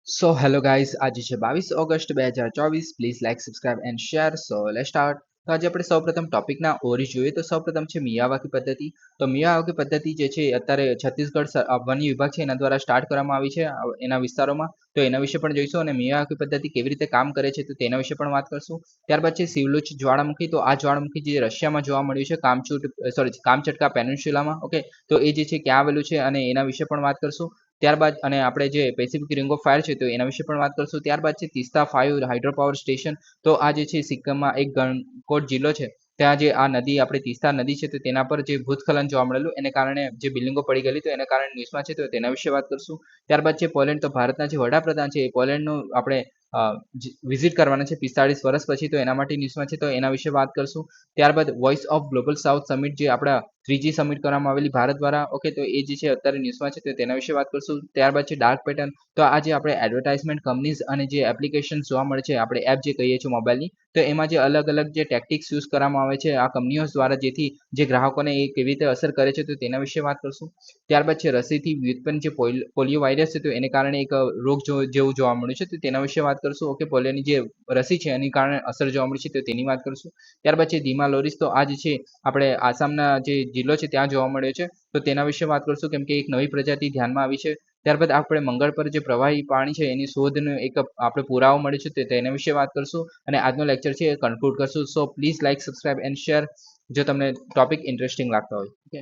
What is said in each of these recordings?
So hello guys, આજે છે 22 August 2024. Please like, subscribe and share. So let's start. તો આજે આપણે સૌપ્રથમ ટોપિકના ઓરી જોઈએ તો સૌપ્રથમ છે મિયાવાકી પદ્ધતિ. તો મિયાવાકી પદ્ધતિ જે છે અત્યારે છત્તીસગઢ વન વિભાગ છે એના દ્વારા સ્ટાર્ટ કરવામાં આવી છે એના વિસ્તારોમાં. તો એના વિશે પણ જોઈશું અને મિયાવાકી પદ્ધતિ કેવી રીતે કામ કરે છે તો તેના વિશે પણ વાત કરશું. ત્યારબાદ છે શિવલુચ જ્વાળામુખી. તો આ જ્વાળામુખી જે રશિયામાં જોવા મળ્યું છે કામચટકા પેનિન્સ્યુલામાં. ઓકે, તો એ જે છે ક્યાં આવેલું છે અને એના વિશે પણ વાત કરશું. ત્યારબાદ અને આપણે જે પેસિફિક રિંગ ઓફ ફાયર છે તો એના વિશે પણ વાત કરશું. ત્યારબાદ છે તીસ્તા 5 હાઇડ્રો પાવર સ્ટેશન. તો આ જે છે સિક્કમમાં એક ગણકોટ જિલ્લો છે ત્યાં જે આ નદી આપણે તીસ્તા નદી છે તો તેના પર જે ભૂસ્ખલન જોવા મળેલું એને કારણે જે બિલ્ડિંગો પડી ગયેલી તો એના કારણે ન્યૂઝમાં છે તો તેના વિશે વાત કરશું. ત્યારબાદ છે પોલેન્ડ. તો ભારતના જે વડાપ્રધાન છે એ પોલેન્ડનું આપણે વિઝિટ કરવાના છે 45 વર્ષ પછી, તો એના માટે ન્યૂઝમાં છે તો એના વિશે વાત કરશું. ત્યારબાદ voice of global south summit જે આપણા 3G સમિટ કરવામાં આવેલી ભારત દ્વારા. ઓકે, તો એ જે છે અત્યારે ન્યૂઝમાં છે તો તેના વિશે વાત કરશું. ત્યારબાદ છે ડાર્ક પેટર્ન. તો આ જે આપણે એડવર્ટાઇઝમેન્ટ કંપનીઝ અને જે એપ્લિકેશન જોવા મળે છે આપણે એપ જે કહીએ છીએ મોબાઈલની, તો એમાં જે અલગ અલગ જે ટેક્ટિક્સ યુઝ કરવામાં આવે છે આ કંપનીઓ દ્વારા જેથી જે ગ્રાહકોને એ કેવી રીતે અસર કરે છે તો તેના વિશે વાત કરશું. ત્યારબાદ છે રસીથી વ્યુત્પન્ન જે પોલિયો વાયરસ છે તો એને કારણે એક રોગ જેવું જોવા મળ્યું છે તો તેના વિશે વાત કરશું. ઓકે, પોલિયોની જે રસી છે એની કારણે અસર જોવા મળી છે તો તેની વાત કરશું. ત્યારબાદ છે ધીમા લોરીસ. તો આ જે છે આપણે આસામના જે જિલ્લો છે ત્યાં જોવા મળ્યો છે તો તેના વિશે વાત કરશું કેમ કે એક નવી પ્રજાતિ ધ્યાનમાં આવી છે. ત્યારબાદ આપણે મંગળ પર જે પ્રવાહી પાણી છે એની શોધનો એક આપણે પુરાવો મળે છે તો તેના વિશે વાત કરશું અને આજનો લેક્ચર છે એ કન્ક્લુડ કરશું. So please like, subscribe and share જો તમને ટોપિક ઇન્ટરેસ્ટિંગ લાગતા હોય. ઓકે,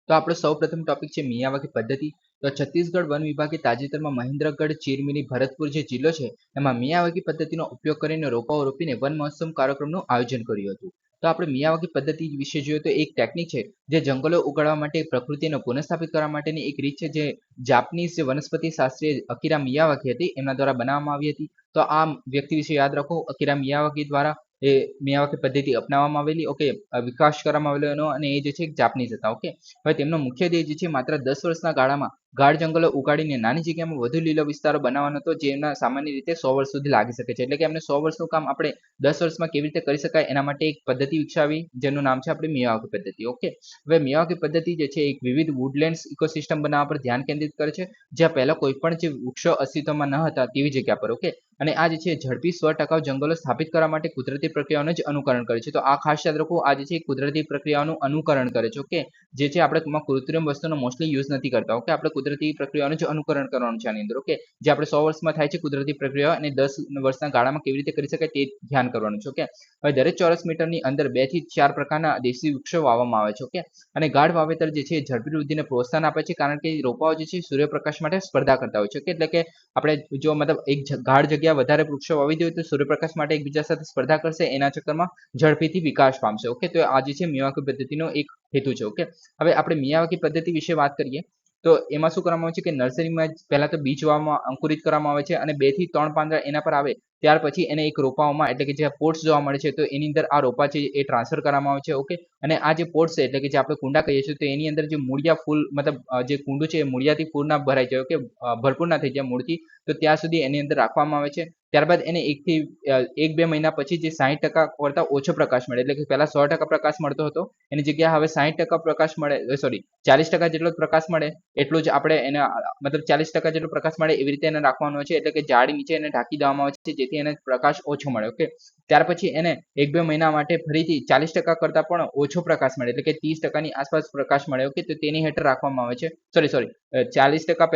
તો આપણો સૌપ્રથમ ટોપિક છે મિયાવાકી પદ્ધતિ. તો છત્તીસગઢ વન વિભાગે તાજેતરમાં મહેન્દ્રગઢ, ચીરમીરી, ભરતપુર જે જિલ્લો છે એમાં મિયાવાકી પદ્ધતિનો ઉપયોગ કરીને રોપાઓ રોપીને વન મહોત્સવ કાર્યક્રમનું આયોજન કર્યું હતું. તો આપણે મિયાવાકી પદ્ધતિ વિશે જોઈએ તો એક ટેકનિક છે જે જંગલો ઉગાડવા માટે પ્રકૃતિને પુનઃસ્થાપિત કરવા માટેની એક રીત છે જે જાપાનીઝ જે વનસ્પતિ શાસ્ત્રી અકીરા મિયાવાકી હતી એમના દ્વારા બનાવવામાં આવી હતી. તો આ વ્યક્તિ વિશે યાદ રાખો, અકીરા મિયાવાકી દ્વારા એ મિયાવાકી પદ્ધતિ અપનાવવામાં આવેલી. ઓકે, વિકાસ કરવામાં આવેલો એનો અને એ જે છે જાપાનીઝ હતા. ઓકે, હવે તેમનો મુખ્ય ધ્યેય જે છે માત્ર 10 વર્ષના ગાળામાં ગાઢ જંગલો ઉગાડીને નાની જગ્યામાં વધુ લીલો વિસ્તારો બનાવવાનો હતો જેના સામાન્ય રીતે 100 વર્ષ સુધી લાગી શકે છે. એટલે કે એમને 100 વર્ષનું કામ આપણે 10 વર્ષમાં કેવી રીતે કરી શકાય એના માટે એક પદ્ધતિ વિકસાવી જેનું નામ છે આપણી મિયાવાકી પદ્ધતિ. ઓકે, હવે મિયાવાકી પદ્ધતિ જે છે એક વિવિધ વુડલેન્ડ્સ ઇકોસિસ્ટમ બનાવવા પર ધ્યાન કેન્દ્રિત કરે છે જ્યાં પહેલા કોઈ પણ જે વૃક્ષો અસ્તિત્વમાં ન હતા તેવી જગ્યા પર. ઓકે, અને આ જે છે ઝડપી સ્વટકાઉ જંગલો સ્થાપિત કરવા માટે કુદરતી પ્રક્રિયાઓનું જ અનુકરણ કરે છે. તો આ ખાસ યાદ રાખો, આ જે છે કુદરતી પ્રક્રિયાઓનું અનુકરણ કરે છે. ઓકે, જે છે આપણે કૃત્રિમ વસ્તુનો મોસ્ટલી યુઝ નથી કરતા. ઓકે, આપણે કુદરતી પ્રક્રિયાઓનું જ અનુકરણ કરવાનું છે આની અંદર. ઓકે, જે આપણે 100 વર્ષમાં થાય છે કુદરતી પ્રક્રિયા અને 10 વર્ષના ગાળામાં કેવી રીતે કરી શકાય તે ધ્યાન કરવાનું છે. ઓકે, હવે દરેક ચોરસ મીટરની અંદર 2 થી 4 પ્રકારના દેશી વૃક્ષો વાવવામાં આવે છે. ઓકે, અને ગાઢ વાવેતર જે છે ઝડપી વૃદ્ધિને પ્રોત્સાહન આપે છે કારણ કે રોપાઓ જે છે સૂર્યપ્રકાશ માટે સ્પર્ધા કરતા હોય છે. ઓકે, એટલે કે આપણે જો મતલબ એક ગાઢ જગ્યા વધારે વૃક્ષો વાવી દઈએ તો સૂર્યપ્રકાશ માટે એકબીજા સાથે સ્પર્ધા કરશે, એના ચક્કરમાં ઝડપીથી વિકાસ પામશે. ઓકે, તો આ જે છે મિયાવાકી પદ્ધતિનો એક હેતુ છે. ઓકે, હવે આપણે મિયાવાકી પદ્ધતિ વિશે વાત કરીએ તો એમાં શું કરવામાં આવે છે કે નર્સરીમાં પહેલા તો બીજ વાવવામાં અંકુરિત કરવામાં આવે છે અને 2 થી 3 પાંદડા એના પર આવે ત્યાર પછી એને એક રોપાઓમાં એટલે કે જે પોટ્સ જોવા મળે છે તો એની અંદર આ રોપા છે એ ટ્રાન્સફર કરવામાં આવે છે. ઓકે, અને આ જે પોટ્સ છે એટલે કે જે આપણે કુંડા કહીએ છીએ તો એની અંદર જે મૂળિયા ફૂલ મતલબ જે કુંડું છે એ મૂળિયાથી પૂર ના ભરાઈ જાય. ઓકે, ભરપૂર ના થઈ જાય મૂળથી, તો ત્યાં સુધી એની અંદર રાખવામાં આવે છે. ત્યારબાદ એને 1-2 મહિના પછી જે 60% કરતા ઓછો પ્રકાશ મળે એટલે કે પહેલા 100% પ્રકાશ મળતો હતો એની જગ્યાએ હવે 60% પ્રકાશ મળે, સોરી 40% જેટલો પ્રકાશ મળે એટલું જ આપણે એને મતલબ 40% જેટલો પ્રકાશ મળે એવી રીતે એને રાખવાનો છે. એટલે કે જાળી નીચે એને ઢાંકી દેવામાં આવે છે જેથી એને પ્રકાશ ઓછો મળે. ઓકે, ત્યાર પછી એને 1-2 મહિના માટે ફરીથી 40% કરતા પણ ઓછો પ્રકાશ મળે એટલે કે 30%ની આસપાસ પ્રકાશ મળે. ઓકે, તો તેની હેઠળ રાખવામાં આવે છે. સોરી 40%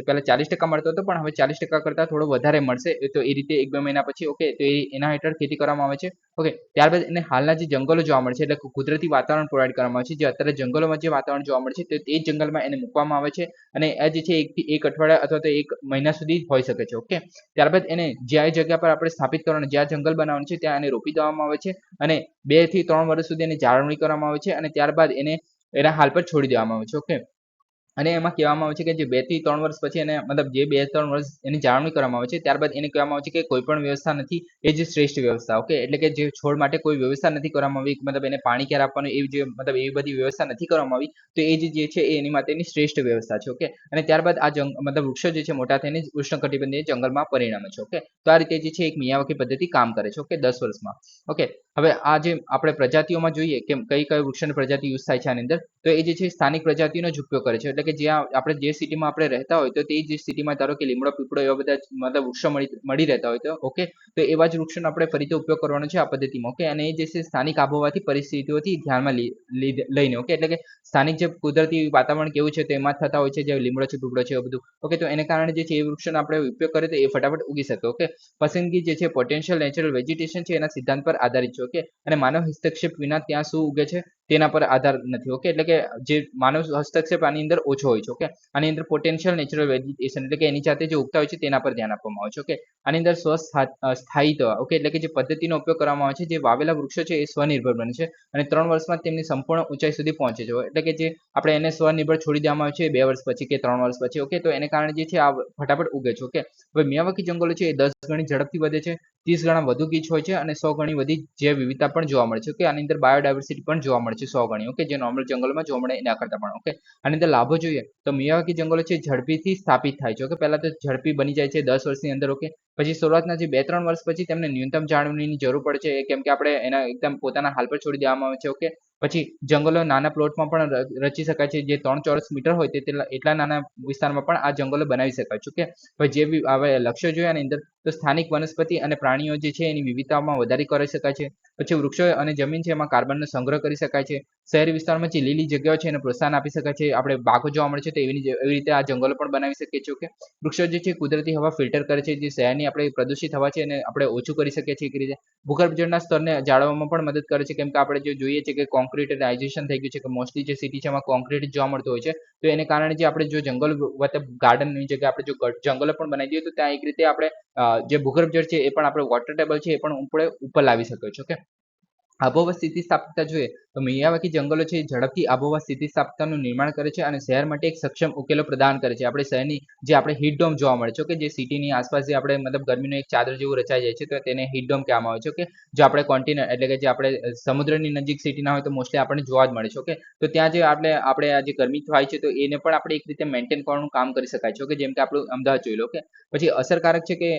પહેલા 40% મળતો હતો પણ હવે 40% કરતા થોડો વધારે મળશે તો એ રીતે 1-2 મહિના પછી. ઓકે, તો એના હેઠળ ખેતી કરવામાં આવે છે. ઓકે, ત્યારબાદ એને હાલના જે જંગલો જોવા મળે છે એટલે કુદરતી વાતાવરણ પ્રોવાઈડ કરવામાં આવે છે. જે અત્યારે જંગલોમાં જે વાતાવરણ જોવા મળે છે તે જ જંગલમાં એને મૂકવામાં આવે છે અને આ જે છે 1 થી 1 અઠવાડિયા અથવા તો 1 મહિના સુધી હોઈ શકે છે. ઓકે, ત્યારબાદ એને જ્યાં જગ્યા પર આપણે સ્થાપિત કરવાનું જ્યાં જંગલ બનાવવાનું છે ત્યાં એને રોપી દેવામાં આવે છે અને 2 થી 3 વર્ષ સુધી એની જાળવણી કરવામાં આવે છે અને ત્યારબાદ એને એના હાલ પર છોડી દેવામાં આવે છે. ઓકે, અને એમાં કહેવામાં આવે છે કે જે 2 થી 3 વર્ષ પછી એને મતલબ જે 2-3 વર્ષ એની જાળવણી કરવામાં આવે છે ત્યારબાદ એને કહેવામાં આવે છે કે કોઈ પણ વ્યવસ્થા નથી એ જ શ્રેષ્ઠ વ્યવસ્થા. ઓકે, એટલે કે જે છોડ માટે કોઈ વ્યવસ્થા નથી કરવામાં આવી, મતલબ એને પાણી ક્યારે આપવાનું એવી જે મતલબ એવી બધી વ્યવસ્થા નથી કરવામાં આવી તો એ જે છે એ એની માટેની શ્રેષ્ઠ વ્યવસ્થા છે. ઓકે, અને ત્યારબાદ આ મતલબ વૃક્ષો જે છે મોટા થઈને ઉષ્ણકટિબંધીય જંગલમાં પરિણમે છે. ઓકે, તો આ રીતે જે છે એક મિયાવાકી પદ્ધતિ કામ કરે છે. ઓકે, 10 વર્ષમાં. ઓકે, હવે આ જે આપણે પ્રજાતિઓમાં જોઈએ કે કઈ વૃક્ષોની પ્રજાતિ યુઝ થાય છે આની અંદર તો એ જે છે સ્થાનિક પ્રજાતિઓનો જ ઉપયોગ કરે છે એટલે એટલે કે જ્યાં આપણે જે સિટીમાં આપણે રહેતા હોય તો તે જ સિટીમાં ધારો કે લીમડો પીપળો એવા બધા મતલબ વૃક્ષો મળી રહેતા હોય તો ઓકે, તો એવા જ વૃક્ષોનો આપણે ફરીથી ઉપયોગ કરવાનો છે આ પદ્ધતિમાં. ઓકે, અને એ જે છે સ્થાનિક આબોહવાથી પરિસ્થિતિઓથી ધ્યાનમાં લઈને ઓકે, એટલે કે સ્થાનિક જે કુદરતી વાતાવરણ કેવું છે તેમાં થતા હોય છે જે લીમડો છે પીપળો છે એવું બધું. ઓકે, તો એને કારણે જે છે એ વૃક્ષોનો આપણે ઉપયોગ કરીએ તો એ ફટાફટ ઉગી શકે. ઓકે, પસંદગી જે છે પોટેન્શિયલ નેચરલ વેજીટેશન છે એના સિદ્ધાંત પર આધારિત છે. ઓકે, અને માનવ હસ્તક્ષેપ વિના ત્યાં શું ઉગે છે તેના પર આધાર નથી. ઓકે, એટલે કે જે માનવ હસ્તક્ષેપ આની અંદર ઓછો હોય છે. ઓકે, આની અંદર પોટેન્શિયલ નેચરલ વેજીટેશન એટલે કે એની જાતે જે ઉગતા હોય છે તેના પર ધ્યાન આપવામાં આવે છે. ઓકે, આની અંદર સ્થાયિત્વ ઓકે, એટલે કે જે પદ્ધતિનો ઉપયોગ કરવામાં આવે છે જે વાવેલા વૃક્ષો છે એ સ્વનિર્ભર બને છે અને 3 વર્ષમાં તેમની સંપૂર્ણ ઊંચાઈ સુધી પહોંચે છે. એટલે કે જે આપણે એને સ્વનિર્ભર છોડી દેવામાં આવે છે 2 વર્ષ પછી કે 3 વર્ષ પછી. ઓકે, તો એને કારણે જે છે આ ફટાફટ ઉગે છે. ઓકે, હવે મિયાવાકી જંગલો છે એ 10 ગણી ઝડપથી વધે છે, 30 ગણા વધુ ગીચ હોય છે અને 100 ગણી વધી જૈવ વિવિધતા પણ જોવા મળે છે. ઓકે, આની અંદર બાયોડાયવર્સિટી પણ જોવા મળે છે 100 ગણી. ઓકે, જે નોર્મલ જંગલોમાં જોવા મળે એના કરતા પણ. ઓકે, આની અંદર લાભો જોઈએ તો મિયાવાકી જંગલો છે ઝડપીથી સ્થાપિત થાય છે. ઓકે, પહેલા તો ઝડપી બની જાય છે 10 વર્ષની અંદર. ઓકે, પછી શરૂઆતના જે 2-3 વર્ષ પછી તેમને ન્યૂનતમ જાળવણીની જરૂર પડે છે કેમ કે આપણે એના એકદમ પોતાના હાલ પર છોડી દેવામાં આવે છે. ઓકે, પછી જંગલો નાના પ્લોટમાં પણ રચી શકાય છે જે 3 ચોરસ મીટર હોય એટલા નાના વિસ્તારમાં પણ આ જંગલો બનાવી શકાય છે. ઓકે, હવે જે હવે લક્ષ્યો જોઈએ આની અંદર તો સ્થાનિક વનસ્પતિ અને પ્રાણીઓ જે છે એની વિવિધતામાં વધારી કરી શકાય છે. પછી વૃક્ષો અને જમીન છે એમાં કાર્બનનો સંગ્રહ કરી શકાય છે. શહેરી વિસ્તારમાં જે લીલી જગ્યાઓ છે એને પ્રોત્સાહન આપી શકાય છે. આપણે બાગો જોવા મળે છે તો એવી રીતે આ જંગલો પણ બનાવી શકીએ છીએ. ઓકે, વૃક્ષો જે છે કુદરતી હવા ફિલ્ટર કરે છે જે શહેરની આપણે પ્રદૂષિત હવા છે એને આપણે ઓછું કરી શકીએ છીએ. એક રીતે ભૂગર્ભ જળના સ્તરને જાળવવામાં પણ મદદ કરે છે કેમ કે આપણે જે જોઈએ છે કે કોન્ક્રીટાઇઝેશન થઈ ગયું છે કે મોસ્ટલી જે સિટી છે એમાં કોન્ક્રીટ જોવા મળતું હોય છે. તો એને કારણે જે આપણે જો જંગલ મતલબ ગાર્ડનની જગ્યાએ આપણે જો જંગલો પણ બનાવી દઈએ તો ત્યાં એક રીતે આપણે જે ભૂગર્ભ જળ છે એ પણ આપણે વોટર ટેબલ છે એ પણ ઉપર લાવી શકીએ છીએ. ઓકે, આબોહવા સ્થિતિસ્થાપકતા જોઈએ તો મિયાવાકી જંગલો છે ઝડપથી આબોહવા સ્થિતિસ્થાપકતાનું નિર્માણ કરે છે અને શહેર માટે એક સક્ષમ ઉકેલો પ્રદાન કરે છે. આપણે શહેરની જે આપણે હીટ ડોમ જોવા મળે છે કે જે સિટીની આસપાસ જે આપણે મતલબ ગરમીનું એક ચાદર જેવું રચાઈ જાય છે તો તેને હીટ ડોમ કહેવામાં આવે છે. ઓકે, જો આપણે કોન્ટિનેન્ટ એટલે કે જે આપણે સમુદ્રની નજીક સિટી ના હોય તો મોસ્ટલી આપણને જોવા જ મળે છે. ઓકે, તો ત્યાં જે આપણે આ જે ગરમી થાય છે તો એને પણ આપણે એક રીતે મેન્ટેન કરવાનું કામ કરી શકાય છે. ઓકે, જેમ કે આપણું અમદાવાદ જોઈ લો. ઓકે, પછી અસરકારક છે કે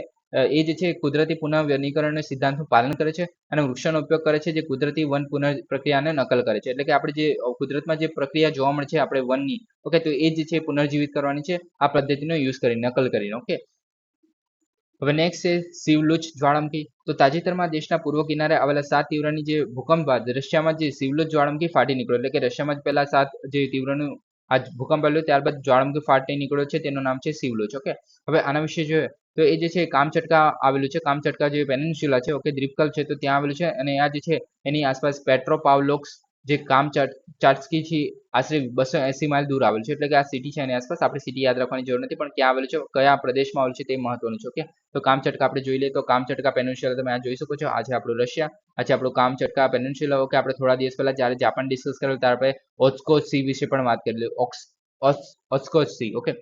એ જે છે કુદરતી પુનઃવનીકરણ સિદ્ધાંતનું પાલન કરે છે અને વૃક્ષોનો ઉપયોગ કરે છે જે કુદરતી વન પુનઃ પ્રક્રિયાને નકલ કરે છે. એટલે કે આપણે જે કુદરતમાં જે પ્રક્રિયા જોવા મળે છે આપણે વનની ઓકે તો એ જે છે પુનર્જીવિત કરવાની છે આ પદ્ધતિનો યુઝ કરીને નકલ કરીને. ઓકે, હવે નેક્સ્ટ છે શિવલુચ જ્વાળામુખી. તો તાજેતરમાં દેશના પૂર્વ કિનારે આવેલા 7 તીવ્રની જે ભૂકંપ બાદ રશિયામાં જે શિવલુચ જ્વાળામુખી ફાટી નીકળ્યો એટલે કે રશિયામાં જ પહેલા 7 જે તીવ્રનું આ ભૂકંપ આવ્યો ત્યારબાદ જ્વાળામુખી ફાટી નીકળ્યો છે તેનું નામ છે શિવલુચ. ઓકે, હવે આના વિશે જોઈએ તો એ જે છે કામચટકા આવેલું છે. કામચટકા જે પેનિન્સ્યુલા છે ઓકે દ્વીપકલ્પ છે તો ત્યાં આવેલું છે અને આ જે છે એની આસપાસ પેટ્રોપાવલોક્સ જે ચાટ્સ્કી છે આશરે 280 માઇલ દૂર આવેલું છે. એટલે કે આ સિટી છે એની આસપાસ આપણે સિટી યાદ રાખવાની જરૂર નથી પણ ક્યાં આવેલું છે કયા પ્રદેશમાં આવેલું છે તે મહત્વનું છે. ઓકે, તો કામચટકા આપણે જોઈ લઈએ તો કામચટકા પેનિન્સ્યુલા તમે આ જોઈ શકો છો. આ છે આપણું રશિયા, આ છે આપણું કામચટકા પેનિન્સ્યુલા. ઓકે, આપણે થોડા દિવસ પહેલા જ્યારે જાપાન ડિસ્કસ કરેલું ત્યારે આપણે ઓસ્કોચ સી વિશે પણ વાત કરી ઓસ્કોચ સી. ઓકે,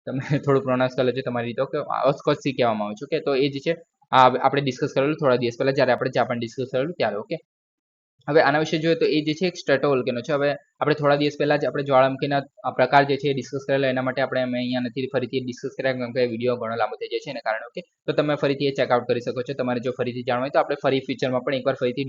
તમે થોડું પ્રોનાઉન્સ કરી લેજો તમારી રીતે. ઓકે, ઓસ્કોચ સી કહેવામાં આવે છે. ઓકે, તો એ જે છે આપણે ડિસ્કસ કરેલું થોડા દિવસ પહેલા જ્યારે આપણે જાપાન ડિસ્કસ કરેલું ત્યારે. ઓકે, હવે આના વિશે જોઈએ તો એ જે છે એક સ્ટ્રેટોવોલ્કેનો છે. હવે આપણે થોડા દિવસ પહેલા જ આપણે જ્વાળામુખીના પ્રકાર જે છે એ ડિસ્કસ કરેલા એના માટે આપણે અમે અહીંયા નથી ફરીથી ડિસ્કસ કર્યા કેમ કે વિડીયો ઘણો લાંબો થઈ જાય છે એના કારણે. ઓકે, તો તમે ફરીથી એ ચેકઆઉટ કરી શકો છો. તમારે જો ફરીથી જાણવું હોય તો આપણે ફરી ફ્યુચરમાં પણ એકવાર ફરીથી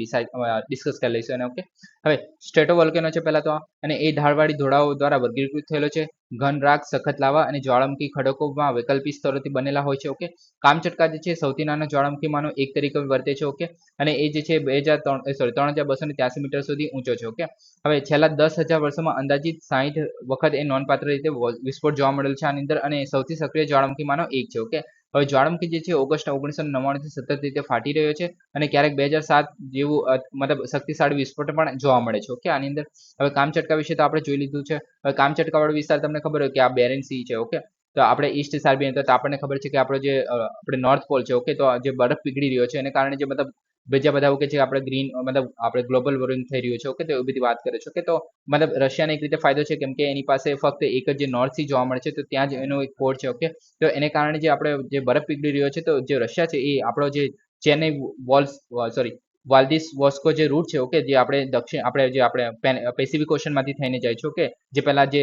ડિસ્કસ કરી લઈશું એને. ઓકે, હવે સ્ટ્રેટોવોલ્કેનો છે પહેલા તો અને એ ઢાળવાળી ધોળાઓ દ્વારા વર્ગીકૃત થયેલો છે. ઘન રાખ સખત લાવા અને જ્વાળામુખી ખડકોમાં વૈકલ્પિક સ્તરોથી બનેલા હોય છે. ઓકે, કામચટકા જે છે સૌથી નાના જ્વાળામુખીમાંનો એક તરીકે વર્તે છે. ઓકે, અને એ જે છે 3283 મીટર સુધી ઊંચો છે. ઓકે, હવે છેલ્લા 10,000 વર્ષોમાં અંદાજિત 60 વખત એ નોંધપાત્ર રીતે વિસ્ફોટ જોવા મળેલ છે આની અંદર અને સૌથી સક્રિય જ્વાળામુખીમાંનો એક છે. ઓકે, હવે જ્વાળામુખી જે છે ઓગસ્ટ 1999 થી સતત રીતે ફાટી રહ્યો છે અને ક્યારેક 2007 જેવું મતલબ શક્તિશાળી વિસ્ફોટ પણ જોવા મળે છે. ઓકે, આની અંદર હવે કામચટકા વિશે તો આપણે જોઈ લીધું છે. હવે કામચટકા વાળો વિસ્તાર તમને ખબર હોય કે આ બેરિંગ સી છે. ઓકે, તો આપણે ઈસ્ટ સાર્બિયન તો આપણને ખબર છે કે આપણો જે આપણે નોર્થ પોલ છે. ઓકે, તો જે બરફ પીગળી રહ્યો છે એને કારણે જે મતલબ બીજા બધા એવું કે છે આપણે ગ્રીન મતલબ આપણે ગ્લોબલ વોર્મિંગ થઈ રહ્યું છે. ઓકે, તો એવી બધી વાત કરે છે. ઓકે, તો મતલબ રશિયાને એક રીતે ફાયદો છે કેમ કે એની પાસે ફક્ત એક જ જે નોર્થ સી જોવા મળે છે તો ત્યાં જ એનો એક પોર્ટ છે. ઓકે, તો એને કારણે જે આપણે જે બરફ પીગળી રહ્યો છે તો જે રશિયા છે એ આપણો જે ચેન્નઈ વાલ્દિસ વોસ્કો જે રૂટ છે. ઓકે, જે આપણે પેસિફિક ઓશનમાંથી થઈને જાય છે. ઓકે, જે પહેલા જે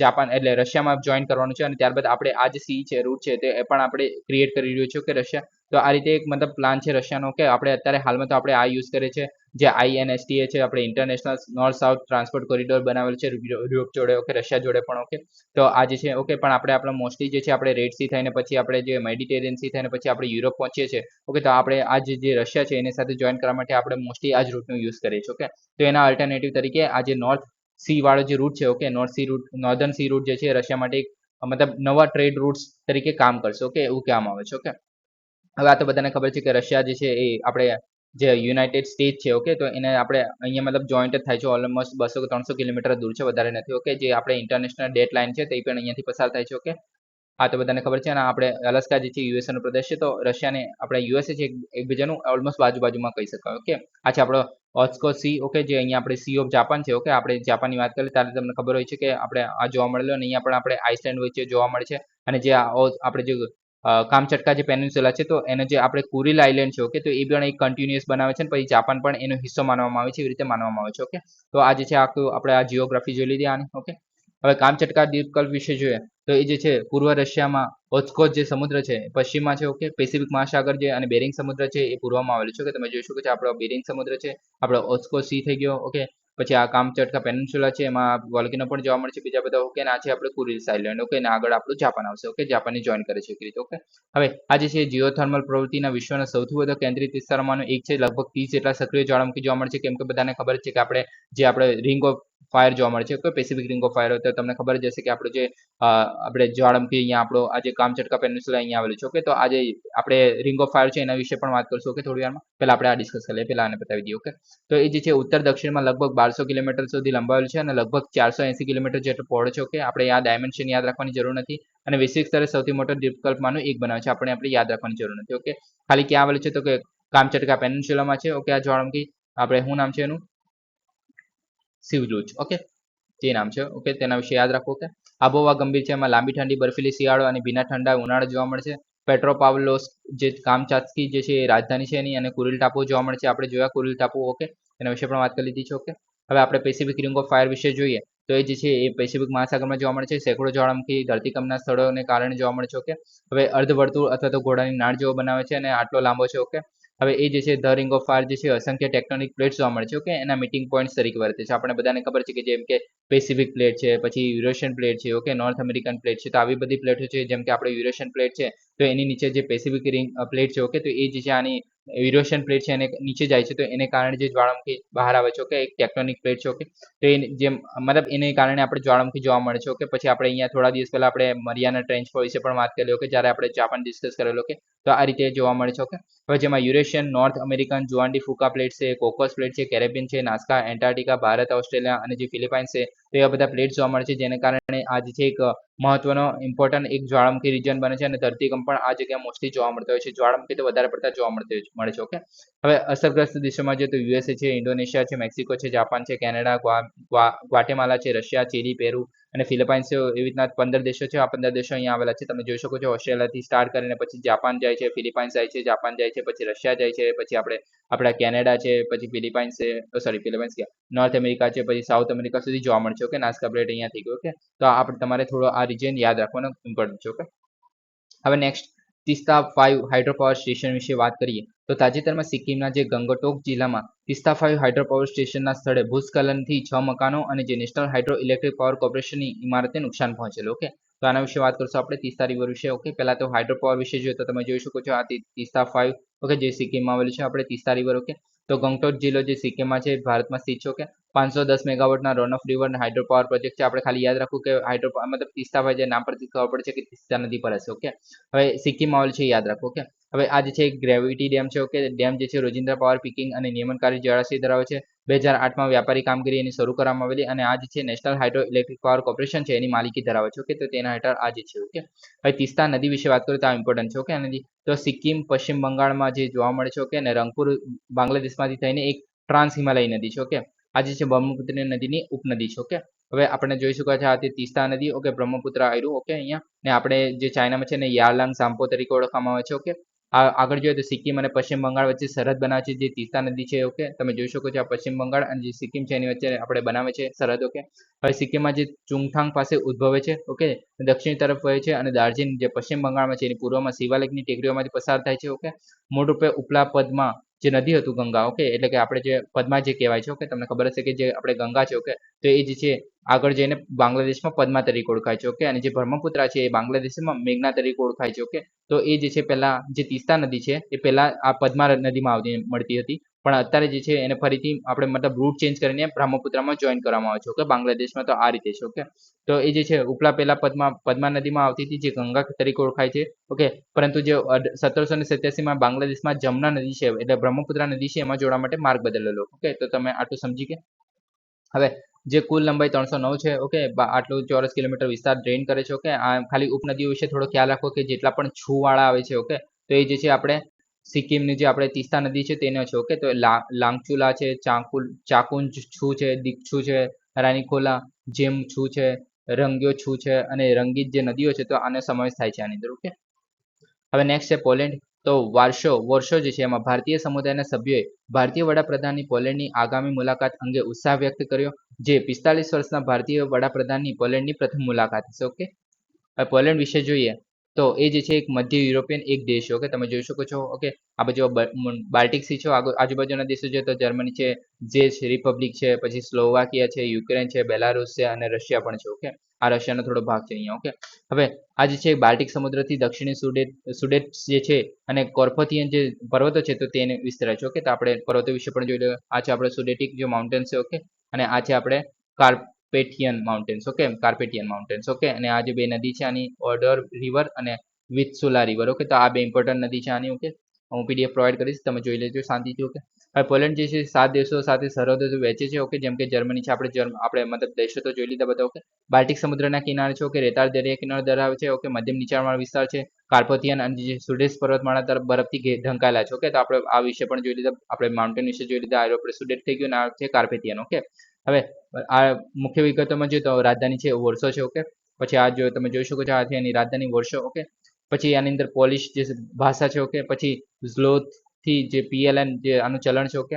જાપાન એટલે રશિયામાં જોઈન કરવાનું છે અને ત્યારબાદ આપણે આ જે સી છે રૂટ છે તે પણ આપણે ક્રિએટ કરી રહ્યું છે. ઓકે, રશિયા તો આ રીતે એક મતલબ પ્લાન છે રશિયાનો કે આપણે અત્યારે હાલમાં તો આપણે આ યુઝ કરીએ છીએ જે INSTA છે આપણે international north south transport corridor બનાવેલ છે યુરોપ જોડે ઓકે રશિયા જોડે પણ ઓકે તો આ જે છે ઓકે પણ આપણે મોસ્ટલી જે છે આપણે રેડ સી થઈને પછી આપણે જે મેડિટેરિયન સી થઈને પછી આપણે યુરોપ પહોંચીએ છીએ ઓકે તો આપણે આ જે રશિયા છે એની સાથે જોઈન કરવા માટે આપણે મોસ્ટલી આ જ રૂટનો યુઝ કરીએ છીએ ઓકે તો એના અલ્ટરનેટિવ તરીકે આ જે નોર્થ સી વાળો જે રૂટ છે ઓકે નોર્ધન સી રૂટ જે છે રશિયા માટે મતલબ નવા ટ્રેડ રૂટ્સ તરીકે કામ કરશે ઓકે એવું કહેવામાં આવે છે ઓકે હવે આ તો બધાને ખબર છે કે રશિયા જે છે એ આપણે જે યુનાઇટેડ સ્ટેટ છે ઓકે તો એને આપણે અહીંયા મતલબ જોઈન્ટ જ થાય છે ઓલમોસ્ટ 200-300 કિલોમીટર દૂર છે વધારે નથી ઓકે જે આપણે ઇન્ટરનેશનલ ડેટ લાઇન છે તે પણ અહીંયાથી પસાર થાય છે ઓકે આ તો બધાને ખબર છે અને આપણે અલાસ્કા જે છે યુએસએ નો પ્રદેશ છે તો રશિયાને આપણે યુએસએ છે એકબીજાનું ઓલમોસ્ટ બાજુમાં કહી શકાય ઓકે આ છે આપણો ઓસ્કો સી ઓકે જે અહીંયા આપણે સી ઓફ જાપાન છે ઓકે આપણે જાપાનની વાત કરીએ ત્યારે તમને ખબર હોય છે કે આપણે આ જોવા મળેલો અને અહીંયા પણ આપણે આઇસલેન્ડ વચ્ચે જોવા મળે છે અને જે આપણે જે કામચટકા જે પેનિન્સ્યુલા છે તો એને જે આપણે કુરીલ આઇલેન્ડ છે ઓકે તો એ પણ એક કન્ટિન્યુઅસ બનાવે છે અને પછી જાપાન પણ એનો હિસ્સો માનવામાં આવે છે એવી રીતે માનવામાં આવે છે ઓકે તો આ જે છે આખું આપણે આ જીઓગ્રાફી જોઈ લીધી આની ઓકે હવે કામચટકા દ્વીપકલ્પ વિશે જોઈએ તો એ જે છે પૂર્વ રશિયામાં ઓસ્કોટ જે સમુદ્ર છે પશ્ચિમમાં છે ઓકે પેસિફિક મહાસાગર જે અને બેરિંગ સમુદ્ર છે એ પૂર્વમાં આવેલું છે કે તમે જોઈ શકો છો આપણો બેરિંગ સમુદ્ર છે આપણો ઓસ્કો સી થઈ ગયો ઓકે પછી આ કામચટકા પેનિન્સ્યુલા છે એમાં વોલ્કેનો પણ જોવા મળે છે બીજા બધા ઓકે અને આ છે આપણે કુરીલ્સ આઇલેન્ડ ઓકે અને આગળ આપણું જાપાન આવશે ઓકે જાપાનને જોઈન કરે છે એક રીતે ઓકે હવે આ જે છે જીઓથર્મલ પ્રવૃત્તિના વિશ્વના સૌથી વધુ કેન્દ્રિત વિસ્તારોમાંનો એક છે લગભગ 30 જેટલા સક્રિય જ્વાળામુખી જોવા મળે છે કેમ કે બધાને ખબર છે કે આપણે રિંગ ઓફ ફાયર જોવા મળે છે કોઈ પેસિફિક રિંગ ઓફ ફાયર હોય તો તમને ખબર જ હશે કે આપણું જે આપણે જ્વાળામુખી અહીંયા આપણો આ જે કામચટકા પેનિન્સ્યુલા અહીંયા આવેલું છે ઓકે તો આજે આપણે રિંગ ઓફ ફાયર છે એના વિશે પણ વાત કરશું ઓકે થોડી વારમાં પહેલા આપણે આ ડિસ્કસ કરી લઈએ પહેલા આને બતાવી દઈએ ઓકે તો એ જે છે ઉત્તર દક્ષિણમાં લગભગ 1200 કિલોમીટર સુધી લંબાવેલું છે અને લગભગ 480 કિલોમીટર જેટલો પહોળો છે ઓકે આપણે આ ડાયમેન્શન યાદ રાખવાની જરૂર નથી અને વૈશ્વિક સ્તરે સૌથી મોટો દ્વીપકલ્પમાંનું એક બનાવે છે આપણે યાદ રાખવાની જરૂર નથી ઓકે ખાલી ક્યાં આવેલું છે તો કે કામચટકા પેનિન્સ્યુલામાં છે ઓકે આ જ્વાળામુખી આપણે શું નામ છે એનું સિવલુજ ઓકે જે નામ છે ઓકે તેના વિશે યાદ રાખો ઓકે આબોહવા ગંભીર છે એમાં લાંબી ઠંડી બર્ફીલી શિયાળો અને ભીના ઠંડા ઉનાળો જોવા મળે છે પેટ્રોપાવલોસ જે કામચાત્સ્કી જે છે એ રાજધાની છે એની અને કુરીલ ટાપુ જોવા મળે છે આપણે જોયા કુરીલ ટાપુ ઓકે એના વિશે પણ વાત કરી લીધી છે ઓકે હવે આપણે પેસિફિક રિંગ ઓફ ફાયર વિશે જોઈએ તો એ જે છે એ પેસિફિક મહાસાગરમાં જોવા મળે છે સેંકડો જ્વાળામુખી ધરતીકંપના સ્થળોને કારણે જોવા મળે છે ઓકે હવે અર્ધવર્તુળ અથવા તો ઘોડાની નાળ જેવો બનાવે છે અને આટલો લાંબો છે ઓકે હવે એ જે છે ધ રિંગ ઓફ ફાયર જે છે અસંખ્ય ટેક્ટોનિક પ્લેટ્સ જોવા મળે છે ઓકે એના મીટિંગ પોઈન્ટ્સ તરીકે વર્તે છે આપણે બધાને ખબર છે કે જેમ કે પેસિફિક પ્લેટ છે પછી યુરેશિયન પ્લેટ છે ઓકે નોર્થ અમેરિકન પ્લેટ છે તો આવી બધી પ્લેટો છે જેમ કે આપણે યુરેશિયન પ્લેટ છે તો એની નીચે જે પેસિફિક રિંગ પ્લેટ છે ઓકે તો એ જે છે આની યુરેશિયન પ્લેટ છે એને નીચે જાય છે તો એને કારણે જે જ્વાળામુખી બહાર આવે છે ઓકે એક ટેક્ટોનિક પ્લેટ છે ઓકે તો એ જેમ મતલબ એને કારણે આપણે જ્વાળામુખી જોવા મળે છે ઓકે પછી આપણે અહીંયા થોડા દિવસ પહેલા આપણે મરિયાના ટ્રેન્ચ વિશે પણ વાત કરી ઓકે જ્યારે આપણે જાપાન ડિસ્કસ કરેલો ઓકે તો આ રીતે જોવા મળે છે ઓકે હવે જેમાં યુરેશિયન નોર્થ અમેરિકન જુઆન્ડી ફુકા પ્લેટ છે કોકોસ પ્લેટ છે કેરેબિયન છે નાસ્કા એન્ટાર્ટિકા ભારત ઓસ્ટ્રેલિયા અને જે ફિલિપાઇન્સ છે તો એવા બધા પ્લેટ જોવા મળે છે જેને કારણે આ જે છે એક મહત્વનો ઇમ્પોર્ટન્ટ એક જ્વાળામુખી રીજન બને છે અને ધરતીકંપ પણ આ જગ્યાએ મોસ્ટલી જોવા મળતો હોય છે જ્વાળામુખી તો વધારે પડતા જોવા મળે છે ઓકે હવે અસરગ્રસ્ત દેશોમાં જોઈએ તો યુએસએ છે ઇન્ડોનેશિયા છે મેક્સિકો છે જાપાન છે કેનેડા ગ્વાટેમાલા છે રશિયા ચીલી પેરુ અને ફિલિપાઇન્સ એવી રીતના 15 દેશો છે આ 15 દેશો અહીંયા આવેલા છે તમે જોઈ શકો છો ઓસ્ટ્રેલિયાથી સ્ટાર્ટ કરીને પછી જાપાન જાય છે ફિલિપાઇન્સ જાય છે જાપાન જાય છે પછી રશિયા જાય છે પછી આપણા કેનેડા છે પછી ફિલિપાઇન્સ છે ફિલિપાઇન્સ ક્યાં નોર્થ અમેરિકા છે પછી સાઉથ અમેરિકા સુધી જોવા મળશે ઓકે નાસ્કા પ્લેટ અહીંયા થઈ ગયો ઓકે તો આપણે તમારે થોડો આ રિજન યાદ રાખવાનો ઇમ્પોર્ટન્ટ છે ઓકે હવે નેક્સ્ટ તિસ્તા 5 હાઇડ્રોપાવર સ્ટેશન વિશે વાત કરીએ તો તાજેતરમાં સિક્કિમના જે ગંગટોક જિલ્લામાં તિસ્તા 5 હાઇડ્રોપાવર સ્ટેશનના સ્થળે ભૂસ્ખલનથી 6 મકાનો અને જે નેશનલ હાઇડ્રો ઇલેક્ટ્રિક પાવર કોર્પોરેશનની ઇમારતને નુકસાન પહોંચેલું ઓકે તો આના વિશે વાત કરશું આપણે તિસ્તા રિવર વિશે ઓકે પહેલા તો હાઇડ્રોપાવર વિશે જોઈએ તો તમે જોઈ શકો છો આ તિસ્તા 5 ઓકે જે સિક્કિમમાં આવેલું છે આપણે તિસ્તા રિવર ઓકે તો ગંગટોક જિલ્લો જે સિક્કિમમાં છે ભારતમાં સ્થિત છે ઓકે 510 મેગાવોટના run of river hydro power project છે આપણે ખાલી યાદ રાખવું કે હાઇડ્રો મતલબ તિસ્તા 5 જે નામ પરથી ખબર પડે છે કે તિસ્તા નદી પર હશે ઓકે હવે સિક્કિમમાં આવેલું છે યાદ રાખો ઓકે હવે આ જે છે ગ્રેવિટી ડેમ છે ઓકે ડેમ જે છે રોજિંદા પાવર પીકિંગ અને નિયમનકારી જળાશય ધરાવે છે 2008માં વ્યાપારી કામગીરી એની શરૂ કરવામાં આવેલી અને આ જે છે national hydro electric power corporation છે એની માલિકી ધરાવે છે ઓકે તો તેના હેઠળ આ જે છે ઓકે હવે તિસ્તા નદી વિશે વાત કરીએ તો આ ઇમ્પોર્ટન્ટ છે ઓકે આ નદી તો સિક્કિમ પશ્ચિમ બંગાળમાં જે જોવા મળે છે ઓકે અને રંગપુર બાંગ્લાદેશમાંથી થઈને એક ટ્રાન્સ હિમાલય નદી છે ઓકે આ જે છે બ્રહ્મપુત્ર નદીની ઉપનદી છે ઓકે હવે આપણે જોઈ શકાય છે આ તે તિસ્તા નદી ઓકે બ્રહ્મપુત્ર આવ્યું ઓકે અહીંયા ને આપણે જે ચાઇનામાં છે ને યારલાંગ સામ્પો તરીકે ઓળખવામાં આવે છે ઓકે આગળ જોઈએ તો સિક્કિમ અને પશ્ચિમ બંગાળ વચ્ચે સરહદ બનાવે છે જે તીસ્તા નદી છે. ઓકે, તમે જોઈ શકો છો આ પશ્ચિમ બંગાળ અને જે સિક્કિમ છે એની વચ્ચે આપણે બનાવે છે સરહદ. ઓકે, હવે સિક્કિમમાં જે ચુંગથાંગ પાસે ઉદ્ભવે છે. ઓકે, દક્ષિણ તરફ વહે છે અને દાર્જિલિંગ જે પશ્ચિમ બંગાળમાં છે એની પૂર્વમાં શિવાલિકની ટેકરીઓમાંથી પસાર થાય છે. ઓકે, મૂળરૂપે ઉપલા પદમાં જે નદી હતું ગંગા. ઓકે, એટલે કે આપણે જે પદ્મા જે કહેવાય છે. ઓકે, તમને ખબર હશે કે જે આપણે ગંગા છે. ઓકે, તો એ જે છે આગળ જઈને બાંગ્લાદેશમાં પદ્મા તરીકે ઓળખાય છે. ઓકે, અને જે બ્રહ્મપુત્રા છે એ બાંગ્લાદેશમાં મેઘના તરીકે ઓળખાય છે. ઓકે, તો એ જે છે પહેલા જે તીસ્તા નદી છે એ પહેલા આ પદ્મા નદીમાં મળતી હતી, પણ અત્યારે જે છે એને ફરીથી આપણે મતલબ રૂટ ચેન્જ કરીને બ્રહ્મપુત્રમાં જોઈન કરવામાં આવે છે. ઓકે, બાંગ્લાદેશમાં તો આ રીતે છે. ઓકે, તો એ જે છે ઉપલા પહેલા પદ્મા નદીમાં આવતી હતી જે ગંગા તરીકે ઓળખાય છે. ઓકે, પરંતુ જે 1787માં બાંગ્લાદેશમાં જમના નદી છે એટલે બ્રહ્મપુત્રા નદી છે એમાં જોડવા માટે માર્ગ બદલેલો. ઓકે, તો તમે આટલું સમજી ગયા. હવે જે કુલ લંબાઈ 309 છે. ઓકે, આટલું ચોરસ કિલોમીટર વિસ્તાર ડ્રેઇન કરે છે. ઓકે, આ ખાલી ઉપનદીઓ વિશે થોડો ખ્યાલ રાખો કે જેટલા પણ છુવાળા આવે છે. ઓકે, તો એ જે છે આપણે સિક્કિમની જે આપણે તીસ્તા નદી છે તેનો છે. ઓકે, તો લાંગચુલા છે, ચાકુંજ છુ છે, દીકછુ છે, રાનીખોલા, જેમ છુ છે, રંગ્યો છુ છે અને રંગીત જે નદીઓ છે તો આનો સમાવેશ થાય છે આની અંદર. ઓકે, હવે નેક્સ્ટ છે પોલેન્ડ. તો વોર્સો જે છે એમાં ભારતીય સમુદાયના સભ્યોએ ભારતીય વડાપ્રધાનની પોલેન્ડની આગામી મુલાકાત અંગે ઉત્સાહ વ્યક્ત કર્યો, જે 45 વર્ષના ભારતીય વડાપ્રધાનની પોલેન્ડની પ્રથમ મુલાકાત છે. ઓકે, હવે પોલેન્ડ વિશે જોઈએ તો એ જે છે એક મધ્ય યુરોપિયન એક દેશ છે. ઓકે, તમે જોઈ શકો છો. ઓકે, આ બાજુ બાલ્ટિક સી છે, આજુબાજુના દેશો છે તો જર્મની છે, જે રિપબ્લિક છે, પછી સ્લોવાકિયા છે, યુક્રેન છે, બેલારુસ છે અને રશિયા પણ છે. ઓકે, આ રશિયાનો થોડો ભાગ છે અહીંયા. ઓકે, હવે આ જે છે બાલ્ટિક સમુદ્રથી દક્ષિણી સુડેટ્સ જે છે અને કોર્પોથિયન જે પર્વતો છે તો તેને વિસ્તરે છે. ઓકે, તો આપણે પર્વતો વિશે પણ જોઈ લઈએ. આ છે આપણે સુડેટિક જે માઉન્ટેન છે. ઓકે, અને આ છે આપણે Carpathian mountains. Okay, Carpathian mountains. Okay, અને આ જે બે નદી છે આની ઓડર રિવર અને વિત્સુલા રિવર. ઓકે, તો આ બે ઇમ્પોર્ટન્ટ નદી છે આની. ઓકે, હું પીડીએફ પ્રોવાઈડ કરીશ, તમે જોઈ લેજો શાંતિથી. ઓકે, હવે પોલેન્ડ જે છે 7 દેશો સાથે સરહદો વહેંચે છે. ઓકે, જેમ કે જર્મની છે, આપણે મતલબ દેશો તો જોઈ લીધા બધા. ઓકે, બાલ્ટિક સમુદ્રના કિનારે છે. ઓકે, રેતાળ દરિયા કિનારો ધરાવે છે. ઓકે, મધ્યમ નીચાણવાળો વિસ્તાર છે. કાર્પોથિયન અને જે સુડેસ પર્વતમાળા તરફ બરફથી ઢંકાયેલા છે. ઓકે, તો આપણે આ વિશે પણ જોઈ લીધા, આપણે માઉન્ટેન વિશે જોઈ લીધા. આ આપણે સુડેટ થઈ ગયું અને આ છે કાર્પેથિયન. ઓકે, હવે આ મુખ્ય વિગતોમાં જોઈએ તો રાજધાની છે વોર્સો છે. ઓકે, પછી આ જો તમે જોઈ શકો છો આ છે એની રાજધાની વોર્સો. ઓકે, પછી આની અંદર પોલિશ જે ભાષા છે. ઓકે, પછી ઝ્લોથ થી જે PLN જે આનું ચલણ છે. ઓકે,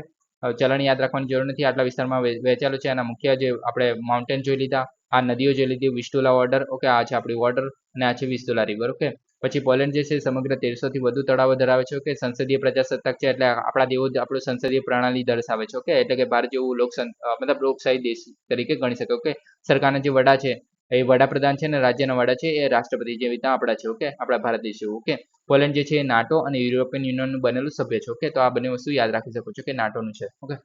ચલણ યાદ રાખવાની જરૂર નથી, આટલા વિસ્તારમાં વહેંચાયેલું છે. આના મુખ્ય જે આપણે માઉન્ટેન જોઈ લીધા, આ નદીઓ જોઈ લીધી, વિસ્ટુલા વોર્ડર. ઓકે, આ છે આપણી વોર્ડર અને આ છે વિસ્ટુલા રિવર. ઓકે, પછી પોલેન્ડ જે છે સમગ્ર 1300 થી વધુ તળાવો ધરાવે છે. ઓકે, સંસદીય પ્રજાસત્તાક છે એટલે આપણા જેવો જ આપણું સંસદીય પ્રણાલી દર્શાવે છે. ઓકે, એટલે કે ભારત જેવું મતલબ લોકશાહી દેશ તરીકે ગણી શકે. ઓકે, સરકારના જે વડા છે એ વડાપ્રધાન છે ને રાજ્યના વડા છે એ રાષ્ટ્રપતિ જેવી રીતના આપણા છે. ઓકે, આપણા ભારત દેશ જેવું. ઓકે, પોલેન્ડ જે છે એ નાટો અને યુરોપિયન યુનિયનનું બનેલું સભ્ય છે. ઓકે, તો આ બંને વસ્તુ યાદ રાખી શકો છો કે નાટોનું છે. ઓકે,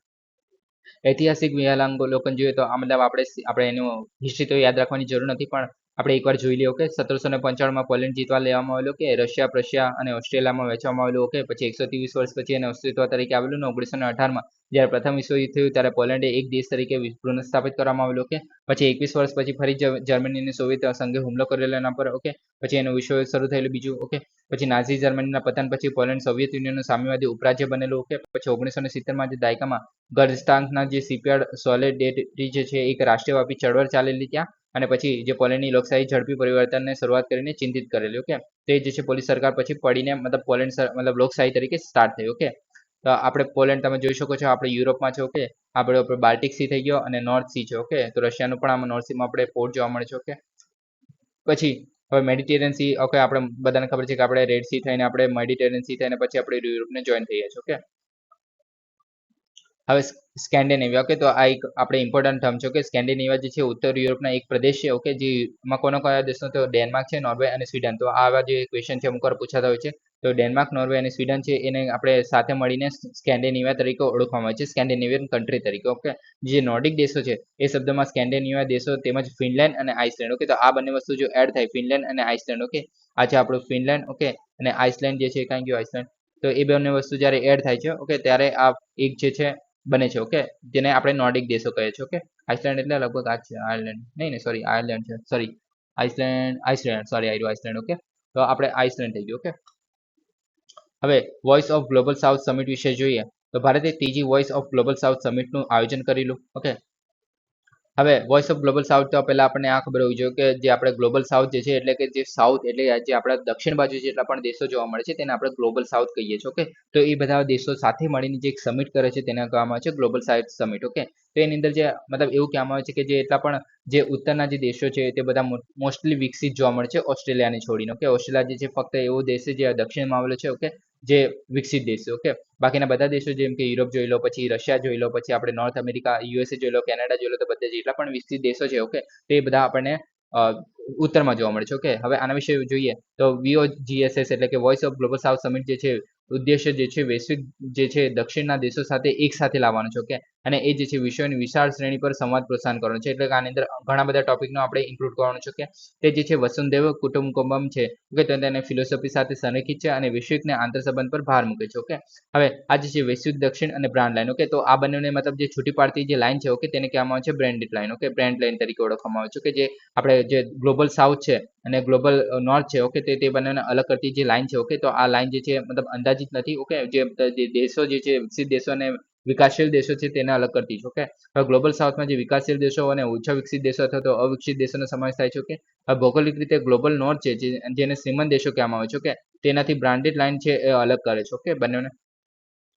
ઐતિહાસિક વિહંગાવલોકન જોઈએ તો આ મતલબ આપણે એનું હિસ્ટ્રી તો યાદ રાખવાની જરૂર નથી, પણ આપણે એકવાર જોઈ લઈએ. ઓકે, 1795માં પોલેન્ડ જીતવા લેવામાં આવેલું. કે રશિયા, પ્રશિયા અને ઓસ્ટ્રેલિયામાં વહેંચવામાં આવેલું. ઓકે, પછી 123 વર્ષ પછી એને અસ્તિત્વ તરીકે આવેલું ને 1918માં જ્યારે પ્રથમ વિશ્વયુદ્ધ થયું ત્યારે પોલેન્ડે એક દેશ તરીકે પુનઃસ્થાપિત કરવામાં આવેલું. ઓકે, પછી 21 વર્ષ પછી ફરી જર્મની અને સોવિયત સંઘે હુમલો કરેલો એના પર. ઓકે, પછી એનું વિશ્વયુદ્ધ શરૂ થયેલું બીજું. ઓકે, પછી નાઝી જર્મનીના પતન પછી પોલેન્ડ સોવિયત યુનિયનનું સામ્યવાદી ઉપરાજ્ય બનેલું. ઓકે, પછી 1970માં જે દાયકામાં ગર્જસ્ટાનના જે શિપયાર્ડ સોલિડેરિટી જે છે એક રાષ્ટ્રવ્યાપી ચળવળ ચાલેલી ત્યાં, અને પછી જે પોલેન્ડની લોકશાહી ઝડપી પરિવર્તનને શરૂઆત કરીને ચિંતિત કરેલી. ઓકે, તો એ જે છે પોલીસ સરકાર પછી પડીને મતલબ પોલેન્ડ મતલબ લોકશાહી તરીકે સ્ટાર્ટ થઈ. ઓકે, તો આપણે પોલેન્ડ તમે જોઈ શકો છો આપણે યુરોપમાં છે. ઓકે, આપણે બાલ્ટિક સી થઈ ગયો અને નોર્થ સી છે. ઓકે, તો રશિયાનું પણ આમાં નોર્થ સીમાં આપણે પોર્ટ જોવા મળે છે. ઓકે, પછી હવે મેડિટેરિયન સી. ઓકે, આપણે બધાને ખબર છે કે આપણે રેડ સી થઈને આપણે મેડિટેરિયન સી થઈને પછી આપણે યુરોપને જોઈન થઈએ છીએ. ઓકે, હવે સ્કેન્ડિનેવિયા. ઓકે, તો આ એક આપણે ઇમ્પોર્ટન્ટ ટર્મ છે. ઓકે, સ્કેન્ડિનેવિયા જે છે ઉત્તર યુરોપના એક પ્રદેશ છે. ઓકે, જેમાં કયા દેશનો તો ડેનમાર્ક છે, નોર્વે અને સ્વીડન. તો આવા જે ક્વેશ્ચન છે અમુક વાર પૂછાતા હોય છે. તો ડેનમાર્ક, નોર્વે અને સ્વીડન છે એને આપણે સાથે મળીને સ્કેન્ડિનેવિયા તરીકે ઓળખવામાં આવે છે, સ્કેન્ડિનેવિયન કન્ટ્રી તરીકે. ઓકે, જે નોર્ડિક દેશો છે એ શબ્દમાં સ્કેન્ડિનેવિયા દેશો તેમજ ફિનલેન્ડ અને આઇસલેન્ડ. ઓકે, તો આ બંને વસ્તુ જો એડ થાય ફિનલેન્ડ અને આઇસલેન્ડ. ઓકે, આ છે આપણું ફિનલેન્ડ. ઓકે, અને આઇસલેન્ડ જે છે કાંઈ ગયું આઇસલેન્ડ. તો એ બંને વસ્તુ જ્યારે એડ થાય છે. ઓકે, ત્યારે આ એક જે છે બને છે. ઓકે, જેને આપણે નોર્ડિક દેશો કહે છે. ઓકે, આઇસલેન્ડ એટલે લગભગ આ છે આયર્લેન્ડ, નહીં સોરી આયર્લેન્ડ છે, sorry Iceland sorry Iceland. Okay, તો આપણે આઇસલેન્ડ થઈ ગયું. ઓકે, હવે voice of global south summit વિશે જોઈએ તો ભારતે ત્રીજી વોઇસ ઓફ ગ્લોબલ સાઉથ સમિટનું આયોજન કરેલું. ઓકે, હવે વોઇસ ઓફ ગ્લોબલ સાઉથ તો પહેલા આપણને આ ખબર હોવી જોઈએ કે જે આપણે ગ્લોબલ સાઉથ જે છે એટલે કે જે સાઉથ એટલે જે આપણા દક્ષિણ બાજુ જેટલા પણ દેશો જોવા મળે છે તેને આપણે ગ્લોબલ સાઉથ કહીએ છીએ. ઓકે, તો એ બધા દેશો સાથે મળીને જે એક સમિટ કરે છે તેને કહેવામાં આવે છે ગ્લોબલ સાઉથ સમિટ. ઓકે, તો એની અંદર જે મતલબ એવું કહેવામાં આવે છે કે જે એટલા પણ જે ઉત્તરના જે દેશો છે તે બધા મોસ્ટલી વિકસિત જોવા મળે છે ઓસ્ટ્રેલિયાને છોડીને. ઓકે, ઓસ્ટ્રેલિયા જે છે ફક્ત એવો દેશ છે જે દક્ષિણમાં આવેલો છે. ઓકે, જે વિકસિત દેશ છે. ઓકે, બાકીના બધા દેશો જેમ કે યુરોપ જોઈ લો, પછી રશિયા જોઈ લો, પછી આપણે નોર્થ અમેરિકા યુએસએ જોઈ લો, કેનેડા જોઈ લો, તો બધા જેટલા પણ વિકસિત દેશો છે. ઓકે, તે બધા આપણને ઉત્તરમાં જોવા મળે છે. ઓકે, હવે આના વિશે જોઈએ તો VOGSS એટલે કે voice of global south summit જે છે ઉદ્દેશ્ય જે છે વૈશ્વિક જે છે દક્ષિણના દેશો સાથે એક સાથે લાવવાનો છે. ઓકે, અને એ જે છે વિશ્વની વિશાળ શ્રેણી પર સંવાદ પ્રોત્સાહન કરવાનો છે. એટલે કે આની અંદર ઘણા બધા ટોપિકનો આપણે ઇન્ક્લુડ કરવાનો છે. કે તે જે છે વસુંધૈવ કુટુંબકમ છે. ઓકે, તો તેને ફિલોસોફી સાથે સંરેખિત છે અને વૈશ્વિકને આંતરસંબંધ પર ભાર મૂકે છે. ઓકે, હવે આ જે છે વૈશ્વિક દક્ષિણ અને બ્રાન્ડ લાઇન. ઓકે, તો આ બંનેને મતલબ જે છૂટી પાડતી જે લાઇન છે. ઓકે, તેને કહેવામાં આવે છે branded line. Okay, brand line તરીકે ઓળખવામાં આવે છે. કે જે આપણે જે ગ્લોબલ સાઉથ છે અને ગ્લોબલ નોર્થ છે. ઓકે, તે બંનેને અલગ કરતી જે લાઇન છે. ઓકે, તો આ લાઇન જે છે મતલબ અંદાજિત નથી. ઓકે, જે દેશો જે છે વિકસિત દેશો અને વિકાસશીલ દેશો છે તેને અલગ કરતી છે. ઓકે, હવે ગ્લોબલ સાઉથમાં જે વિકાસશીલ દેશો અને ઓછા વિકસિત દેશો અથવા તો અવિકસિત દેશોનો સમાવેશ થાય છે. ઓકે, હવે ભૌગોલિક રીતે ગ્લોબલ નોર્થ છે જેને શ્રીમંત દેશો કહેવામાં આવે છે. ઓકે, તેનાથી બ્રાન્ડેડ લાઇન છે એ અલગ કરે છે. ઓકે, બંનેને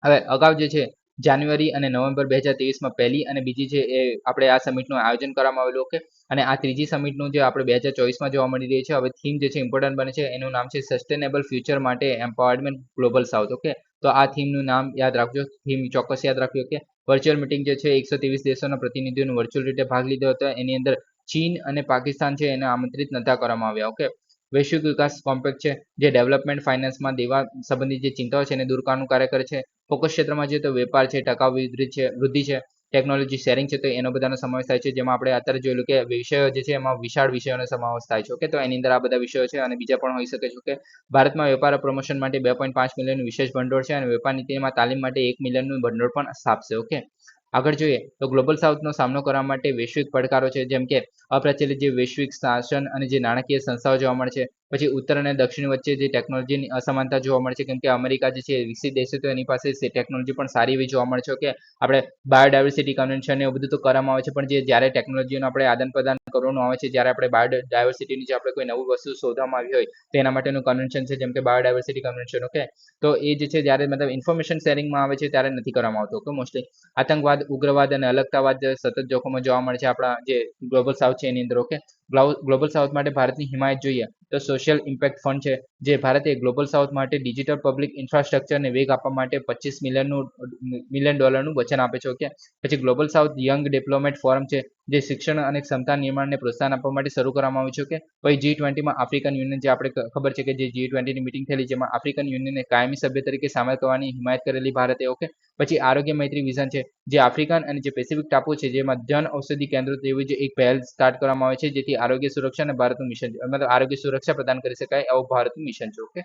હવે અગાઉ જે છે જાન્યુઆરી અને નવેમ્બર 2023માં પહેલી અને બીજી છે એ આપણે આ સમિટનું આયોજન કરવામાં આવેલું. ઓકે, અને આ ત્રીજી સમિટનું જે આપણે 2024માં જોવા મળી રહી છે. હવે થીમ જે છે ઇમ્પોર્ટન્ટ બને છે, એનું નામ છે સસ્ટેનેબલ ફ્યુચર માટે એમ્પાવરમેન્ટ ગ્લોબલ સાઉથ. ઓકે, તો આ થીમનું નામ યાદ રાખજો, થીમ ચોક્કસ યાદ રાખજો. ઓકે, વર્ચ્યુઅલ મિટિંગ જે છે 123 દેશોના પ્રતિનિધિઓનો વર્ચ્યુઅલ રીતે ભાગ લીધો હતો. એની અંદર ચીન અને પાકિસ્તાન છે એને આમંત્રિત નતા કરવામાં આવ્યા. ઓકે, વૈશ્વિક વિકાસ કોમ્પેક્ટ છે જે ડેવલપમેન્ટ ફાઇનાન્સમાં દેવા સંબંધિત જે ચિંતાઓ છે એને દૂર કરવાનું કાર્ય કરે છે. ફોકસ ક્ષેત્રમાં જોઈએ તો વેપાર છે, ટકાઉ વૃદ્ધિ છે, ટેકનોલોજી શેરિંગ છે, તો એનો બધાનો સમાવેશ થાય છે. જેમાં આપણે અત્યારે જોયેલું કે વિષયો જે છે એમાં વિશાળ વિષયોનો સમાવેશ થાય છે. ઓકે, તો એની અંદર આ બધા વિષયો છે અને બીજા પણ હોઈ શકે છે. કે ભારતમાં વેપાર પ્રમોશન માટે 2.5 મિલિયન વિશેષ ભંડોળ છે અને વેપાર નીતિમાં તાલીમ માટે 1 મિલિયનનું ભંડોળ પણ સ્થાપશે. ઓકે, આગળ જોઈએ તો ગ્લોબલ સાઉથનો સામનો કરવા માટે વૈશ્વિક પડકારો છે જેમ કે અપ્રચલિત જે વૈશ્વિક શાસન અને જે નાણાકીય સંસ્થાઓ જોવા મળે છે. પછી ઉત્તર અને દક્ષિણ વચ્ચે જે ટેકનોલોજીની અસમાનતા જોવા મળે છે. કેમ કે અમેરિકા જે છે વિકસિત દેશ છે તો એની પાસે ટેકનોલોજી પણ સારી એવી જોવા મળે છે. કે આપણે બાયોડાયવર્સિટી કન્વેન્શન એવું બધું તો કરવામાં આવે છે, પણ જે જ્યારે ટેકનોલોજીનું આપણે આદાન પ્રદાન કરવાનું આવે છે, જ્યારે આપણે બાયોડાયવર્સિટીની જે આપણે કોઈ નવું વસ્તુ શોધવામાં આવી હોય તો એના માટેનું કન્વેન્શન છે જેમ કે બાયોડાયવર્સિટી કન્વેન્શન. ઓકે, તો એ જે છે જ્યારે મતલબ ઇન્ફોર્મેશન શેરિંગમાં આવે છે ત્યારે નથી કરવામાં આવતું. ઓકે, મોસ્ટલી આતંકવાદ, ઉગ્રવાદ અને અલગતાવાદ સતત જોખમો જોવા મળે છે આપણા જે ગ્લોબલ સાઉથ છે એની અંદર. ઓકે, ગ્લોબલ સાઉથ માટે ભારતની હિમાયત જોઈએ તો સોશિયલ ઇમ્પેક્ટ ફંડ છે જે ભારતે ગ્લોબલ સાઉથ માટે ડિજિટલ પબ્લિક ઇન્ફ્રાસ્ટ્રક્ચરને વેગ આપવા માટે 25 મિલિયન ડોલરનું વચન આપે છે. ઓકે, પછી global south young development forum છે જે શિક્ષણ અને ક્ષમતા નિર્માણને પ્રોત્સાહન આપવા માટે શરૂ કરવામાં આવ્યું છે. ઓકે, પછી G20માં આફ્રિકન યુનિયન જે આપણે ખબર છે કે જે G20ની મિટિંગ થયેલી જેમાં આફ્રિકન યુનિયનને કાયમી સભ્ય તરીકે સામેલ કરવાની હિમાયત કરેલી ભારતે. ઓકે, પછી આરોગ્ય મૈત્રી વિઝન છે જે આફ્રિકન અને જે પેસિફિક ટાપુ છે જેમાં જન ઔષધિ કેન્દ્રો જેવી જે એક પહેલ સ્ટાર્ટ કરવામાં આવે છે જેથી આરોગ્ય સુરક્ષા અને ભારતનું મિશન મતલબ આરોગ્ય સુરક્ષા પ્રદાન કરી શકાય આવું ભારતનું મિશન છે. ઓકે,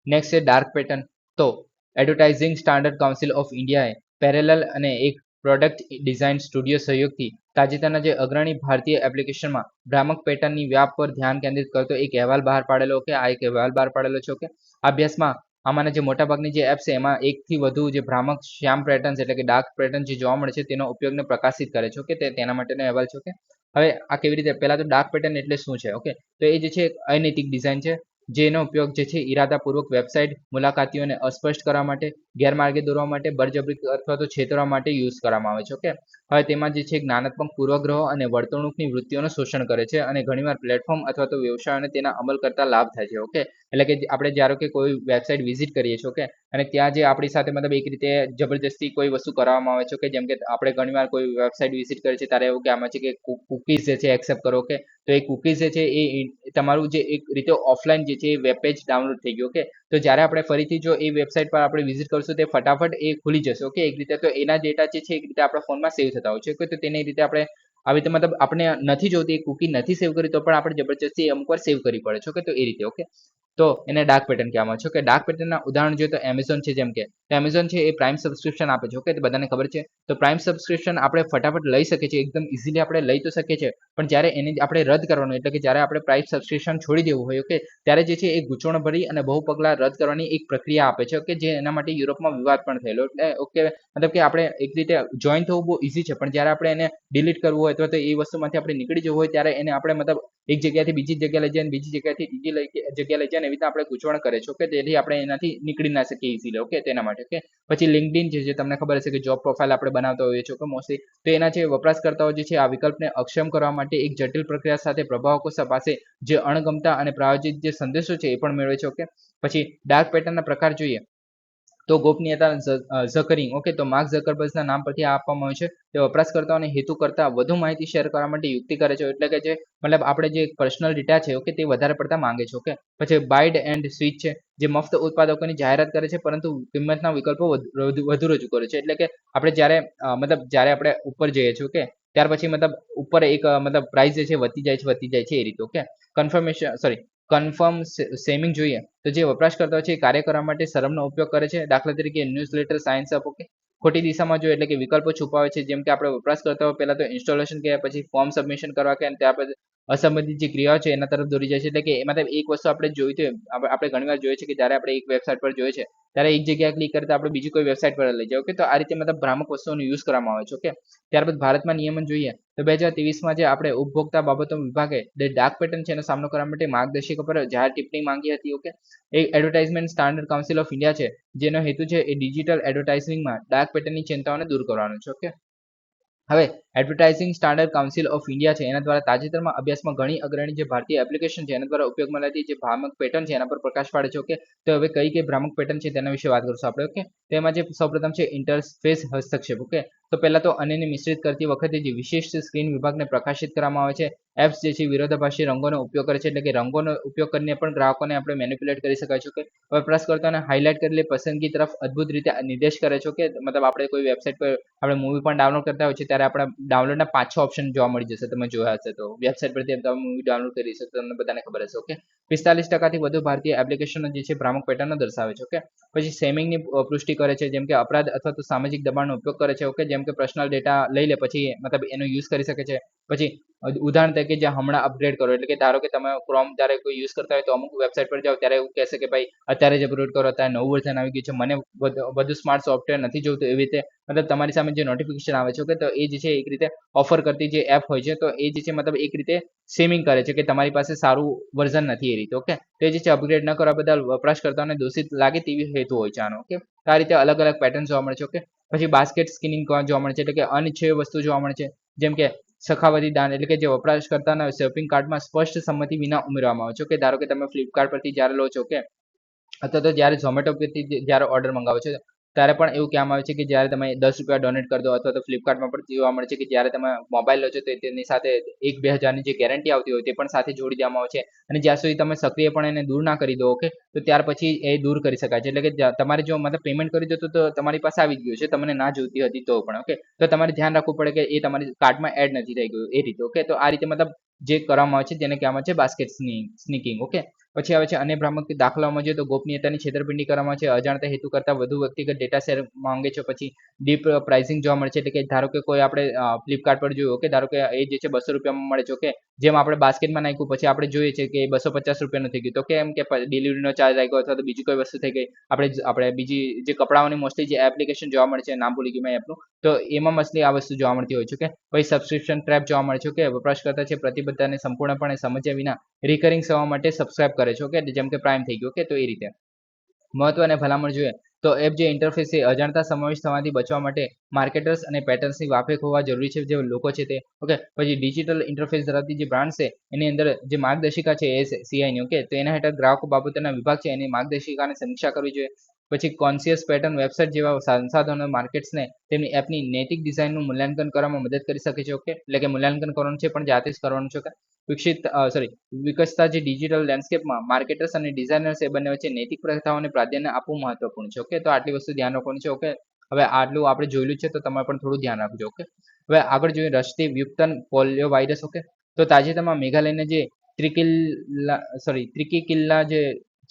નેક્સ્ટ છે ડાર્ક પેટર્ન. તો એડવર્ટાઇઝિંગ સ્ટાન્ડર્ડ કાઉન્સિલ ઓફ ઇન્ડિયાએ પેરેલલ અને એક પ્રોડક્ટ ડિઝાઇન સ્ટુડિયો સહયોગથી તાજેતરના જે અગ્રણી ભારતીય એપ્લિકેશનમાં ભ્રામક પેટર્નની વ્યાપ પર ધ્યાન કેન્દ્રિત કરતો એક અહેવાલ બહાર પાડેલો. ઓકે, આ એક અહેવાલ બહાર પાડેલો છે. ઓકે, આ અભ્યાસમાં આમાંના જે મોટાભાગની જે એપ્સ છે એમાં એકથી વધુ જે ભ્રામક શ્યામ પેટર્ન્સ એટલે કે ડાર્ક પેટર્ન જે જોવા મળે છે તેનો ઉપયોગને પ્રકાશિત કરે છે. ઓકે, તેના માટેનો અહેવાલ છે. ઓકે, હવે આ કેવી રીતે, પહેલા તો ડાર્ક પેટર્ન એટલે શું છે. ઓકે, તો એ જે છે એક અનૈતિક ડિઝાઇન છે જેનો ઉપયોગ જે છે ઈરાદાપૂર્વક વેબસાઇટ મુલાકાતીઓને અસ્પષ્ટ કરવા માટે, ગેરમાર્ગે દોરવા માટે, બળજબરી અથવા તો છેતરવા માટે યુઝ કરવામાં આવે છે. ઓકે, હવે તેમાં જે છે જ્ઞાનાત્મક પૂર્વગ્રહો અને વર્તણૂકની વૃત્તિઓનું શોષણ કરે છે અને ઘણીવાર પ્લેટફોર્મ અથવા તો વ્યવસાયોને તેના અમલ કરતા લાભ થાય છે. ઓકે, એટલે કે આપણે જ્યારે કે કોઈ વેબસાઇટ વિઝિટ કરીએ છીએ. ઓકે, અને ત્યાં જે આપણી સાથે મતલબ એક રીતે જબરજસ્તી કોઈ વસ્તુ કરવામાં આવે છે. ઓકે, જેમ કે આપણે ઘણીવાર કોઈ વેબસાઇટ વિઝિટ કરીએ છીએ ત્યારે એવું કહેવામાં આવે છે કે કુકીઝ જે છે એક્સેપ્ટ કરો. ઓકે, તો એ કુકીઝ જે છે એ તમારું જે એક રીતે ઓફલાઈન જે છે એ વેબ પેજ ડાઉનલોડ થઈ ગયું. ઓકે, તો જ્યારે આપણે ફરીથી જો એ વેબસાઇટ પર આપણે વિઝિટ કરશું તે ફટાફટ એ ખુલી જશે. ઓકે, એક રીતે તો એના ડેટા જે છે એક રીતે આપણા ફોનમાં સેવ થતા હોય છે. ઓકે, તો તેની રીતે આપણે આવી રીતે મતલબ આપણે નથી જોતી, કુકી નથી સેવ કરી તો પણ આપણે જબરજસ્તી અમુક વાર સેવ કરવી પડે છે. ઓકે, તો એ રીતે. ઓકે, તો એને ડાર્ક પેટર્ન કહેવામાં આવે છે. કે ડાર્ક પેટર્નના ઉદાહરણ જોઈએ તો એમેઝોન છે, જેમ કે એમેઝોન છે એ પ્રાઇમ સબસ્ક્રિપ્શન આપે છે. ઓકે, તો બધાને ખબર છે. તો પ્રાઇમ સબસ્ક્રિપ્શન આપણે ફટાફટ લઈ શકીએ છીએ, એકદમ ઇઝીલી આપણે લઈ તો શકીએ છીએ, પણ જ્યારે એને આપણે રદ કરવાનું, એટલે કે જ્યારે આપણે પ્રાઇમ સબસ્ક્રિપ્શન છોડી દેવું હોય, ઓકે, ત્યારે જે છે એ ગૂંચવણ ભરી અને બહુ પગલાં રદ કરવાની એક પ્રક્રિયા આપે છે. ઓકે, જે એના માટે યુરોપમાં વિવાદ પણ થયેલો. એટલે ઓકે, મતલબ કે આપણે એક રીતે જોઈન થવું બહુ ઇઝી છે, પણ જ્યારે આપણે એને ડિલીટ કરવું હોય અથવા તો એ વસ્તુમાંથી આપણે નીકળી જવું હોય, ત્યારે એને આપણે મતલબ એક જગ્યાથી બીજી જગ્યા લઈ જાય, બીજી જગ્યાથી ત્રીજી જગ્યા લઈ જાય, એવી રીતે આપણે ગૂંચવણ કરે છે. ઓકે, તેથી આપણે એનાથી નીકળી ના શકીએ ઇઝીલી. ઓકે, તેના માટે. ઓકે, પછી લિંક્ડઇન છે, જે તમને ખબર હશે કે જોબ પ્રોફાઇલ આપણે બનાવતા હોઈએ છીએ, કે મોસ્ટલી તો એના જે વપરાશકર્તાઓ જે છે આ વિકલ્પને અક્ષમ કરવા માટે એક જટિલ પ્રક્રિયા સાથે પ્રભાવકો પાસે જે અણગમતા અને પ્રાયોજિત જે સંદેશો છે એ પણ મેળવે છે. ઓકે, પછી ડાર્ક પેટર્નના પ્રકાર જોઈએ તો ગોપનીયતા ઝકરિંગ. ઓકે, તો માર્ક ઝકરબર્ગના નામ પરથી આપવામાં આવ્યું છે. તે વપરાશકર્તાઓને હેતુ કરતા વધુ માહિતી શેર કરવા માટે યુક્તિ કરે છે. એટલે કે જે મતલબ આપણે જે પર્સનલ ડેટા છે, ઓકે, તે વધારે પડતા માંગે છે. ઓકે, પછી બાઇડ એન્ડ સ્વિચ છે, જે મફત ઉત્પાદકોની જાહેરાત કરે છે, પરંતુ કિંમતના વિકલ્પો વધુ રજૂ કરે છે. એટલે કે આપણે જ્યારે મતલબ જ્યારે આપણે ઉપર જઈએ છીએ, ઓકે, ત્યાર પછી મતલબ ઉપર એક મતલબ પ્રાઇસ જે છે વધતી જાય છે એ રીતે. ઓકે, કન્ફર્મ સેમિંગ જોઈએ તો જે વપરાશકર્તાઓ છે એ કાર્ય કરવા માટે શરમનો ઉપયોગ કરે છે. દાખલા તરીકે ન્યૂઝલેટર, સાઇન્સ અપ. ઓકે, ખોટી દિશામાં જોઈએ એટલે કે વિકલ્પો છુપાવે છે, જેમ કે આપણે વપરાશકર્તાઓ પહેલા તો ઇન્સ્ટોલેશન કે પછી ફોર્મ સબમિશન કરવા કે ત્યાર પછી અસંબંધિત જે ક્રિયાઓ છે એના તરફ દોરી જાય છે. એટલે કે મતલબ એક વસ્તુ આપણે જોઈ છે, આપણે ઘણીવાર જોઈએ છે કે જ્યારે આપણે એક વેબસાઇટ પર જોઈએ છે, ત્યારે એક જગ્યાએ ક્લિક કરતા આપણે બીજી કોઈ વેબસાઇટ પર લઈ જાય. ઓકે, તો આ રીતે મતલબ ભ્રામક વસ્તુઓનો યુઝ કરવામાં આવે છે. ઓકે, ત્યારબાદ ભારતમાં નિયમન જોઈએ તો 2023માં જે આપણે ઉપભોક્તા બાબતો વિભાગે જે ડાર્ક પેટર્ન છે એનો સામનો કરવા માટે માર્ગદર્શિકા પર જાહેર ટિપ્પણી માંગી હતી. ઓકે, એક advertisement standard council of India છે, જેનો હેતુ છે એ ડિજિટલ એડવર્ટાઇઝિંગમાં ડાર્ક પેટર્નની ચિંતાઓને દૂર કરવાનો છે. ઓકે, હવે advertising standard council of India છે, એના દ્વારા તાજેતરમાં અભ્યાસમાં ઘણી અગ્રણી જે ભારતીય એપ્લિકેશન છે એના દ્વારા ઉપયોગમાં લેતી જે ભ્રામક પેટર્ન છે એના પર પ્રકાશ પાડે છે. ઓકે, તો હવે કઈ ભ્રામક પેટર્ન છે તેના વિશે વાત કરશું આપણે. ઓકે, તેમાં જે સૌપ્રથમ છે ઇન્ટરફેસ હસ્તક્ષેપ. ઓકે, તો પહેલા તો અન્યને મિશ્રિત કરતી વખતે જે વિશિષ્ટ સ્ક્રીન વિભાગને પ્રકાશિત કરવામાં આવે છે. એપ્સ જે છે વિરોધાભાસી રંગોનો ઉપયોગ કરે છે, એટલે કે રંગોનો ઉપયોગ કરીને પણ ગ્રાહકોને આપણે મેનિપ્યુલેટ કરી શકાય છે. કે વપરાશકર્તાઓને હાઇલાઇટ કરેલી પસંદગી તરફ અદ્ભુત રીતે નિર્દેશ કરે છે. કે મતલબ આપણે કોઈ વેબસાઇટ પર આપણે મૂવી પણ ડાઉનલોડ કરતા હોય છે, ત્યારે આપણે ડાઉનલોડના 5-6 ઓપ્શન જોવા મળી જશે, તમે જોયા હશે તો વેબસાઇટ પરથી તમે મૂવી ડાઉનલોડ કરી શકો, તમને બધાને ખબર હશે. ઓકે, 45% વધુ ભારતીય એપ્લિકેશનો જે છે ભ્રામક પેટર્ન દર્શાવે છે. ઓકે, પછી સેમિંગની પુષ્ટિ કરે છે, જેમ કે અપરાધ અથવા તો સામાજિક દબાણનો ઉપયોગ કરે છે. ઓકે, જેમ કે પર્સનલ ડેટા લઈ લે પછી મતલબ એનો યુઝ કરી શકે છે. પછી ઉદાહરણ તરીકે જે હમણાં અપગ્રેડ કરો, એટલે કે ધારો કે તમે ક્રોમ જ્યારે કોઈ યુઝ કરતા હોય તો અમુક વેબસાઇટ પર જાઓ ત્યારે એવું કહેશે કે ભાઈ અત્યારે જ અપગ્રેડ કરો, અત્યારે નવું વર્ઝન આવી ગયું છે, મને બધું સ્માર્ટ સોફ્ટવેર નથી જોઈતું, એવી રીતે મતલબ તમારી સામે જે નોટિફિકેશન આવે છે. ઓકે, તો એ જે છે એક રીતે ઓફર કરતી જે એપ હોય છે, તો એ જે છે મતલબ એક રીતે સેમિંગ કરે છે કે તમારી પાસે સારું વર્ઝન નથી એ રીતે. ઓકે, તો એ જે છે અપગ્રેડ ન કરવા બદલ વપરાશકર્તાઓને દોષિત લાગે તેવી હેતુ હોય છે આનો. ઓકે, તો આ રીતે અલગ અલગ પેટર્ન જોવા મળે છે. ઓકે, પછી બાસ્કેટ સ્કિનિંગ જોવા મળે છે, એટલે કે અનિચ્છનીય વસ્તુ જોવા મળે છે, જેમ કે સખાવતી દાન, એટલે કે જે વપરાશકર્તાના શોપિંગ કાર્ટમાં સ્પષ્ટ સંમતિ વિના ઉમેરવામાં આવે છે. કે ધારો કે તમે ફ્લિપકાર્ટ પરથી જ્યારે લો છો, ઓકે, અથવા તો જ્યારે ઝોમેટો પરથી જ્યારે ઓર્ડર મંગાવો છો, ત્યારે પણ એવું કહેવામાં આવે છે કે જ્યારે તમે ₹10 ડોનેટ કરી દો, અથવા તો ફ્લિપકાર્ટમાં પણ જોવા મળે છે કે જ્યારે તમે મોબાઈલ લો છો તો તેની સાથે 1-2 હજારની જે ગેરંટી આવતી હોય તે પણ સાથે જોડી દેવામાં આવે છે. અને જ્યાં સુધી તમે સક્રિયપણે એને દૂર ના કરી દો, ઓકે, તો ત્યાર પછી એ દૂર કરી શકાય છે. એટલે કે તમારે જો મતલબ પેમેન્ટ કરી દો તો તમારી પાસે આવી જ ગયું છે, તમને ના જોઈતી હતી તો પણ. ઓકે, તો તમારે ધ્યાન રાખવું પડે કે એ તમારી કાર્ટમાં એડ નથી થઈ ગયું એ રીતે. ઓકે, તો આ રીતે મતલબ જે કરવામાં આવે છે તેને કહેવામાં આવે છે બાસ્કેટ સ્નીકિંગ. ઓકે, પછી આવે છે અન્ય ભ્રામક દાખલાઓમાં જોઈએ તો ગોપનીયતાની છેતરપિંડી કરવામાં છે, અજાણતા હેતુ કરતા વધુ વ્યક્તિગત ડેટા શેર માંગે છે. પછી ડીપ પ્રાઇસિંગ જોવા મળે છે, એટલે કે ધારો કે કોઈ આપણે ફ્લિપકાર્ટ પર જોયું, ઓકે, ધારો કે એ જે છે ₹200 મળે છે. ઓકે, જેમ આપણે બાસ્કેટમાં નાખ્યું પછી આપણે જોઈએ છે કે ₹250 થઈ ગયું, તો કેમ કે ડિલિવરીનો ચાર્જ આવી ગયો અથવા તો બીજી કોઈ વસ્તુ થઈ ગઈ. આપણે બીજી જે કપડાઓની મોસ્ટલી જે એપ્લિકેશન જોવા મળે છે, નામ ભૂલી ગયું મેં એપનું, તો એમાં મોસ્ટલી આ વસ્તુ જોવા મળતી હોય છે. કે પછી સબસ્ક્રિપ્શન ટ્રેપ જોવા મળે છે. કે વપરાશકર્તા છે પ્રતિબદ્ધતાને સંપૂર્ણપણે સમજ્યા વિના રિકરિંગ સેવા માટે સબસ્ક્રાઇબ કરે છે. ઓકે, જેમ કે પ્રાઇમ થઈ ગયું. ઓકે, તો એ રીતે મહત્વ અને ભલામણ જોઈએ તો એપ જે ઇન્ટરફેસ છે અજાણતા સમાવેશ થવાથી બચવા માટે માર્કેટર્સ અને પેટર્ન્સની વાફેક હોવા જરૂરી છે, જે લોકો છે તે. ઓકે, પછી ડિજિટલ ઇન્ટરફેસ ધરાવતી જે બ્રાન્ડ છે એની અંદર જે માર્ગદર્શિકા છે એ સીઆઈની. ઓકે, તો એના હેઠળ ગ્રાહકો બાબતોના વિભાગ છે એની માર્ગદર્શિકાની સમીક્ષા કરવી જોઈએ. પછી કોન્શિયસ પેટર્ન વેબસાઇટ જેવા સંસાધનો માર્કેટ્સને તેમની એપની નૈતિક ડિઝાઇનનું મૂલ્યાંકન કરવામાં મદદ કરી શકે છે. ઓકે, એટલે કે મૂલ્યાંકન કરવાનું છે પણ જાતે જ કરવાનું છે. વિકસતા જે ડિજિટલ લેન્ડસ્કેપમાં માર્કેટર્સ અને ડિઝાઇનર્સ એ બંને વચ્ચે નૈતિક પ્રથાઓને પ્રાધાન્ય આપવું મહત્વપૂર્ણ છે. ઓકે, તો આટલી વસ્તુ ધ્યાન રાખવાની છે. ઓકે, હવે આટલું આપણે જોયેલું છે તો તમારે પણ થોડું ધ્યાન રાખજો. ઓકે, હવે આગળ જોઈએ રસથી વ્યુત્પન્ન પોલિયો વાયરસ. ઓકે, તો તાજેતરમાં મેઘાલયના જે ત્રિકિલ્લા જે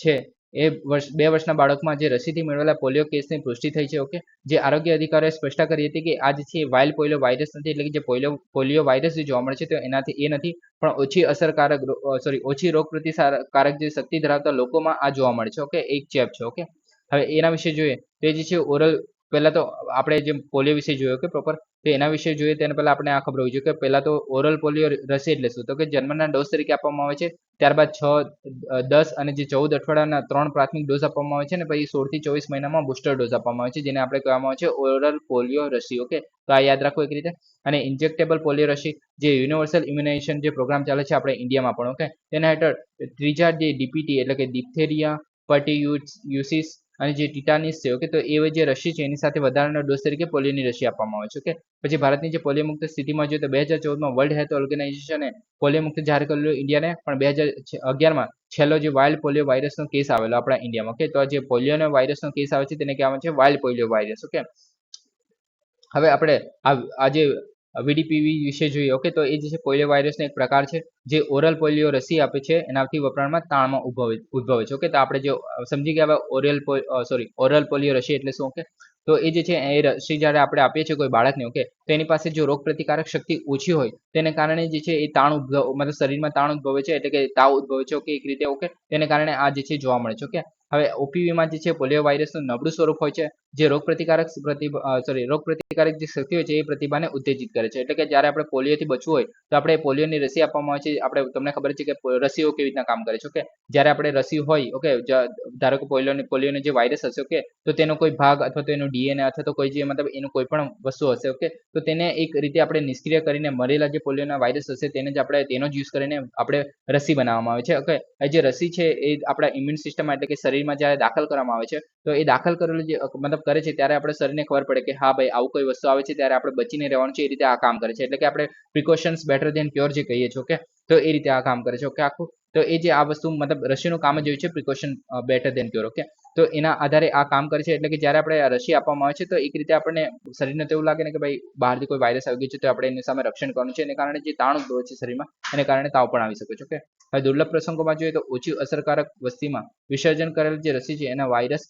છે એ 2 વર્ષના બાળકમાં જે રસીથી મેળવેલા પોલિયો કેસની પુષ્ટિ થઈ છે. ઓકે, જે આરોગ્ય અધિકારીઓએ સ્પષ્ટતા કરી હતી કે આ જે છે વાઇલ્ડ પોલિયો વાયરસ નથી, એટલે કે જે પોલિયો વાયરસ જે જોવા મળે છે તો એનાથી એ નથી, પણ ઓછી અસરકારક ઓછી રોગ પ્રતિકારક જે શક્તિ ધરાવતા લોકોમાં આ જોવા મળે છે. ઓકે, એક ચેપ છે. ઓકે, હવે એના વિશે જોઈએ તો એ જે છે ઓરલ, પહેલા તો આપણે જે પોલિયો વિશે જોયું કે પ્રોપર, તો એના વિશે જોઈએ તેના પહેલા આપણે આ ખબર હોવી જોઈએ કે પહેલા તો ઓરલ પોલિયો રસી એટલે શું, તો કે જન્મના ડોઝ તરીકે આપવામાં આવે છે, ત્યારબાદ 6, 10 અને જે 14 અઠવાડિયાના 3 પ્રાથમિક ડોઝ આપવામાં આવે છે, અને પછી 16 થી 24 મહિનામાં બુસ્ટર ડોઝ આપવામાં આવે છે, જેને આપણે કહેવામાં આવે છે ઓરલ પોલિયો રસી. ઓકે, તો આ યાદ રાખો એક રીતે. અને ઇન્જેક્ટેબલ પોલિયો રસી જે યુનિવર્સલ ઇમ્યુનાઇઝેશન જે પ્રોગ્રામ ચાલે છે આપણે ઇન્ડિયામાં પણ. ઓકે, તેના હેઠળ ત્રીજા જે ડીપીટી એટલે કે ડિપ્થેરિયા, પર્ટ્યુસિસ અને જે ટીટાનિસ છે. ઓકે, તો એ જે રસી છે એની સાથે વધારાના ડોઝ તરીકે પોલિયોની રસી આપવામાં આવે છે. ઓકે, પછી ભારતની જે પોલિયો મુક્ત સ્થિતિમાં જોઈએ તો 2014માં વર્લ્ડ હેલ્થ ઓર્ગેનાઇઝેશને પોલિયો મુક્ત જાહેર કરેલું ઇન્ડિયાને, પણ 2011માં છેલ્લો જે વાઇલ્ડ પોલિયો વાયરસનો કેસ આવેલો આપણા ઇન્ડિયામાં. ઓકે, તો આ જે પોલિયોનો વાયરસનો કેસ આવે છે તેને કહેવામાં છે વાઇલ્ડ પોલિયો વાયરસ. ઓકે, હવે આપણે આ જે વીડીપીવી વિશે જોઈએ. ઓકે, તો એ જે છે પોલિયો વાયરસનો એક પ્રકાર છે જે ઓરલ પોલિયો રસી આપે છે એનાથી વપરાણમાં તાણમાં ઉદ્ભવે છે. ઓકે, તો આપણે જે સમજી ગયા ઓરલ પોલિયો રસી એટલે શું. ઓકે, તો એ જે છે એ રસી જ્યારે આપણે આપીએ છીએ કોઈ બાળકને, ઓકે, તો એની પાસે જો રોગ પ્રતિકારક શક્તિ ઓછી હોય તેને કારણે જે છે એ તાણ મતલબ શરીરમાં તાણ ઉદ્ભવે છે, એટલે કે તાવ ઉદ્ભવે છે. ઓકે, એક રીતે. ઓકે, તેને કારણે આ જે છે જોવા મળે છે. ઓકે, હવે ઓપીવીમાં જે છે પોલિયો વાયરસનું નબળું સ્વરૂપ હોય છે જે રોગ પ્રતિકારક જે શક્તિ હોય છે એ પ્રતિભાને ઉત્તેજિત કરે છે. એટલે કે જ્યારે આપણે પોલિયોથી બચવું હોય તો આપણે પોલિયોની રસી આપવામાં આવે છે. આપણે તમને ખબર છે કે રસીઓ કેવી રીતના કામ કરે છે. ઓકે, જ્યારે આપણે રસી હોય, ઓકે, ધારો કે પોલિયોનો જે વાયરસ હશે, ઓકે, તો તેનો કોઈ ભાગ અથવા તો એનો ડીએનએ અથવા તો કોઈ જે મતલબ એનું કોઈ પણ વસ્તુ હશે, ઓકે, તો તેને એક રીતે આપણે નિષ્ક્રિય કરીને મરેલા જે પોલિયોના વાયરસ હશે તેને જ આપણે તેનો જ યુઝ કરીને આપણે રસી બનાવવામાં આવે છે. ઓકે, જે રસી છે એ આપણા ઇમ્યુન સિસ્ટમમાં એટલે કે શરીરમાં જ્યારે દાખલ કરવામાં આવે છે તો એ દાખલ કરેલું જે મતલબ કરે છે ત્યારે આપણે શરીરને ખબર પડે કે હા ભાઈ આવું કોઈ વસ્તુ આવે છે ત્યારે આપણે બચીને રહેવાનું છે. એ રીતે આ કામ કરે છે, એટલે કે આપણે પ્રિકોશન્સ બેટર ધેન ક્યોર જે કહીએ છીએ. ઓકે, તો એ રીતે આ કામ કરે છે. ઓકે, આખું તો એ જે આ વસ્તુ મતલબ રસીનું કામ જ એવું છે, precaution better than cure. Okay, તો એના આધારે આ કામ કરે છે. એટલે કે જ્યારે આપણે રસી આપવામાં આવે છે તો એક રીતે આપણને શરીરને તો એવું લાગે ને કે ભાઈ બહારથી કોઈ વાયરસ આવી ગયો છે તો આપણે એની સામે રક્ષણ કરવાનું છે, એને કારણે જે તાણ ઉદ્ભવે છે શરીરમાં એને કારણે તાવ પણ આવી શકે છે. ઓકે, હવે દુર્લભ પ્રસંગોમાં જોઈએ તો ઓછી અસરકારક વસ્તીમાં વિસર્જન કરેલ જે રસી છે એના વાયરસ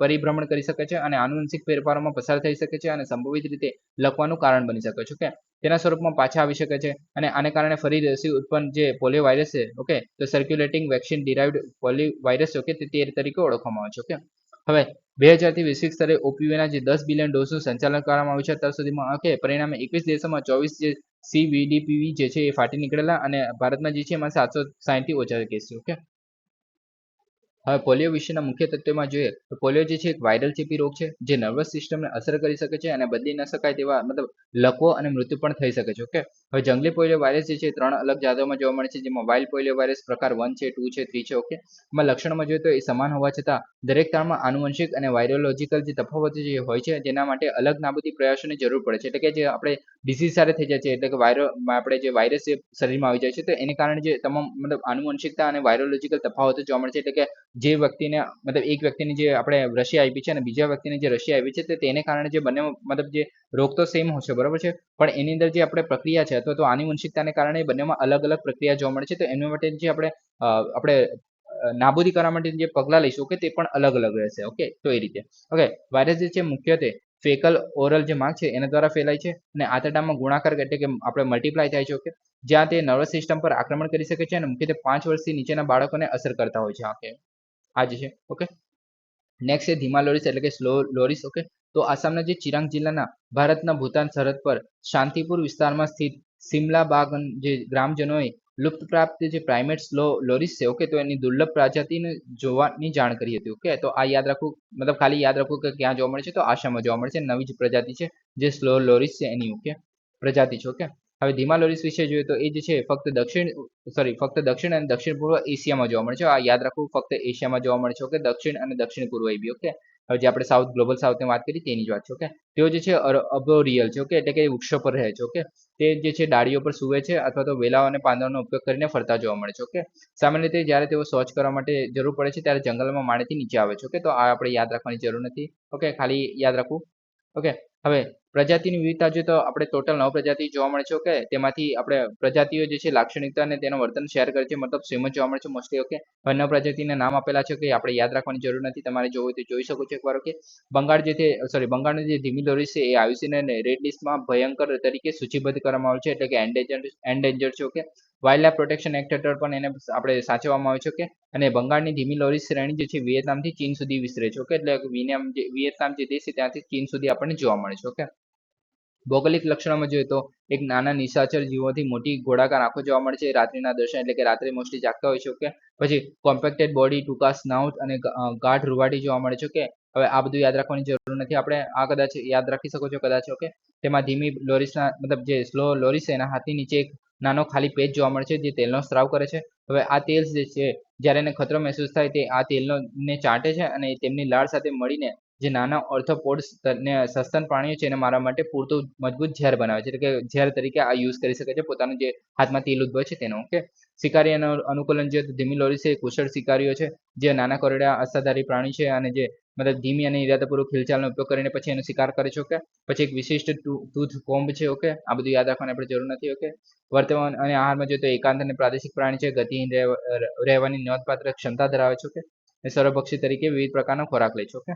પરિભ્રમણ કરી શકે છે અને આનુવંશિક ફેરફારોમાં પસાર થઈ શકે છે અને સંભવિત રીતે લખવાનું કારણ બની શકે છે. ઓકે, તેના સ્વરૂપમાં પાછા આવી શકે છે અને આને કારણે ફરી રસી ઉત્પન્ન જે પોલિયો વાયરસ છે, ઓકે, તો circulating vaccine derived polio virus, okay, તે તરીકે ઓળખવામાં આવે છે. ઓકે, હવે 2000 થી વૈશ્વિક સ્તરે ઓપીવીના જે 10 બિલિયન ડોઝનું સંચાલન કરવામાં આવ્યું છે અત્યાર સુધીમાં. ઓકે, પરિણામે 21 દેશોમાં 24 જે CVDPV જે છે એ ફાટી નીકળેલા અને ભારતમાં જે છે એમાં 760 થી ઓછા કેસ છે. ઓકે, હવે પોલિયો વિશેના મુખ્ય તથ્યોમાં જોઈએ તો પોલિયો જે છે એક વાયરલ ચેપી રોગ છે જે નર્વસ સિસ્ટમને અસર કરી શકે છે અને બદલી ન શકાય તેવા મતલબ લકવો અને મૃત્યુ પણ થઈ શકે છે. ઓકે, હવે જંગલી પોલિયો વાયરસ જે છે 3 અલગ જાતોમાં જોવા મળે છે, જેમાં વાઇલ્ડ પોલિયો વાયરસ પ્રકાર 1 છે, 2 છે, 3 છે. ઓકે, એમાં લક્ષણોમાં જોઈએ તો એ સમાન હોવા છતાં દરેક તાણમાં આનુવંશિક અને વાયરોલોજીકલ જે તફાવતો જે હોય છે જેના માટે અલગ નાબૂદી પ્રયાસોની જરૂર પડે છે. એટલે કે જે આપણે ડિસીઝ સાથે થઈ જાય છે, એટલે કે આપણે જે વાયરસ જે શરીરમાં આવી જાય છે તો એને કારણે જે તમામ મતલબ આનુવંશિકતા અને વાયરોલોજીકલ તફાવતો જોવા મળે છે. એટલે કે જે વ્યક્તિને મતલબ એક વ્યક્તિની જે આપણે રસી આપી છે અને બીજા વ્યક્તિને જે રસી આપી છે તો તેને કારણે જે બંને મતલબ જે રોગ તો સેમ હશે, બરોબર છે, પણ એની અંદર જે આપણે પ્રક્રિયા છે અથવા તો આનુવંશિકતાને કારણે બંનેમાં અલગ અલગ પ્રક્રિયા જોવા મળે છે. તો એના માટે જે આપણે નાબૂદી કરવા માટે જે પગલાં લઈશું કે તે પણ અલગ અલગ રહેશે. ઓકે, તો એ રીતે. ઓકે, વાયરસ જે છે મુખ્યત્વે ફેકલ ઓરલ જે માર્ગ છે એના દ્વારા ફેલાય છે અને આંતરડામાં ગુણાકાર એટલે કે આપણે મલ્ટીપ્લાય થાય છે. ઓકે, જ્યાં તે નર્વસ સિસ્ટમ પર આક્રમણ કરી શકે છે અને મુખ્યત્વે 5 વર્ષથી નીચેના બાળકોને અસર કરતા હોય છે. ઓકે, આ જે છે. ઓકે, નેક્સ્ટ છે ધીમા લોરીસ એટલે કે સ્લો લોરીસ. ઓકે, તો આસામના જે ચિરાંગ જિલ્લાના ભારતના ભૂતાન સરહદ પર શાંતિપુર વિસ્તારમાં સ્થિત સિમલા બાગ જે ગ્રામજનોએ લુપ્તપ્રાપ્ત જે પ્રાઇમેટ સ્લો લોરીસ છે, ઓકે, તો એની દુર્લભ પ્રજાતિને જોવાની જાણ કરી હતી. ઓકે, તો આ યાદ રાખવું, મતલબ ખાલી યાદ રાખવું કે ક્યાં જોવા મળે છે, તો આસામમાં જોવા મળે છે. નવી જ પ્રજાતિ છે જે સ્લો લોરીસ છે એની. ઓકે, પ્રજાતિ છે. ઓકે, હવે ધીમા લોરીસ વિશે જોઈએ તો એ જે છે ફક્ત દક્ષિણ અને દક્ષિણ પૂર્વ એશિયામાં જોવા મળે છે. આ યાદ રાખવું, ફક્ત એશિયામાં જોવા મળે છે. ઓકે, દક્ષિણ અને દક્ષિણ પૂર્વ એ બી. ઓકે, હવે જે આપણે ગ્લોબલ સાઉથની વાત કરી તેની જ વાત છે. ઓકે, તેઓ જે છે અબોરિયલ છે. ઓકે, એટલે કે વૃક્ષો પર રહે છે. ઓકે, તે જે છે ડાળીઓ પર સૂવે છે અથવા તો વેલાઓ અને પાંદડાનો ઉપયોગ કરીને ફરતા જોવા મળે છે. ઓકે, સામાન્ય રીતે જ્યારે તેઓ શૌચ કરવા માટે જરૂર પડે છે ત્યારે જંગલમાં માળેથી નીચે આવે છે. ઓકે, તો આ આપણે યાદ રાખવાની જરૂર નથી. ઓકે, ખાલી યાદ રાખવું. ઓકે, હવે પ્રજાતિની વિવિધતા જોઈએ તો આપણે ટોટલ 9 પ્રજાતિ જોવા મળે છે. ઓકે, તેમાંથી આપણે પ્રજાતિઓ જે છે લાક્ષણિકતા અને તેનું વર્તન શેર કરે છે, મતલબ સેમ જ જોવા મળે છે મોસ્ટલી. ઓકે, 9 પ્રજાતિના નામ આપેલા છે કે આપણે યાદ રાખવાની જરૂર નથી, તમારે જોવું હોય તો જોઈ શકો છો એકવાર. ઓકે, બંગાળ જે છે બંગાળનું જે ધીમી લોરી છે એ આયુસીએન રેડ લિસ્ટમાં ભયંકર તરીકે સૂચિબદ્ધ કરવામાં આવ્યું છે, એટલે કે એન્ડેન્જર છે. Okay, wild life protection act હેઠળ પણ એને આપણે સાચવવામાં આવે છે. ઓકે, અને બંગાળની ધીમી લોરી શ્રેણી જે છે વિયેતનામથી ચીન સુધી વિસ્તરે છે. ઓકે, એટલે વિયેતનામ જે દેશ છે ત્યાંથી ચીન સુધી આપણને જોવા મળે છે. ઓકે, ભૌગોલિક લક્ષણોમાં જોઈએ તો એક નાના નિશાચર જીવોથી મોટી ગોળાકાર આંખો જોવા મળે છે રાત્રિના દર્શન, એટલે કે રાત્રે મોસ્ટલી જાગતા હોય છે. ઓકે, પછી કોમ્પેક્ટેડ બોડી, ટૂંકા સ્નાઉટ અને ગાઢ રૂવાટી જોવા મળે છે. ઓકે, હવે આ બધું યાદ રાખવાની જરૂર નથી, આપણે આ કદાચ યાદ રાખી શકો છો કદાચ. ઓકે, તેમાં ધીમી લોરીસના મતલબ જે સ્લો લોરીસ છે એના હાથની નીચે એક નાનો ખાલી પેચ જોવા મળે છે જે તેલનો સ્ત્રાવ કરે છે. હવે આ તેલ જે છે જ્યારે એને ખતરો મહેસૂસ થાય તે આ તેલનો ને ચાટે છે અને તેમની લાળ સાથે મળીને જે નાના ઓર્થોપોડ્સ ને સસ્તન પ્રાણીઓ છે એને મારવા માટે પૂરતું મજબૂત ઝેર બનાવે છે, એટલે કે ઝેર તરીકે આ યુઝ કરી શકે છે પોતાનું જે હાથમાં તેલ ઉદ્ભવે છે તેનો. ઓકે, શિકારી અને અનુકૂલન જે ધીમી લોરી છે કુશળ શિકારીઓ છે જે નાના કોરડા અસાધારી પ્રાણી છે અને જે મતલબ ધીમી અને ઇરાદાપૂર્વક હિલચાલનો ઉપયોગ કરીને પછી એનો શિકાર કરે છે. ઓકે, પછી એક વિશિષ્ટ ટૂથ કોમ્બ છે. ઓકે, આ બધું યાદ રાખવાની આપણે જરૂર નથી. ઓકે, વર્તમાન અને આહારમાં જોઈએ તો એકાંત અને પ્રાદેશિક પ્રાણી છે, ગતિહીન રહેવાની નોંધપાત્ર ક્ષમતા ધરાવે છે. ઓકે, સર્વભક્ષી તરીકે વિવિધ પ્રકારનો ખોરાક લે છે. ઓકે,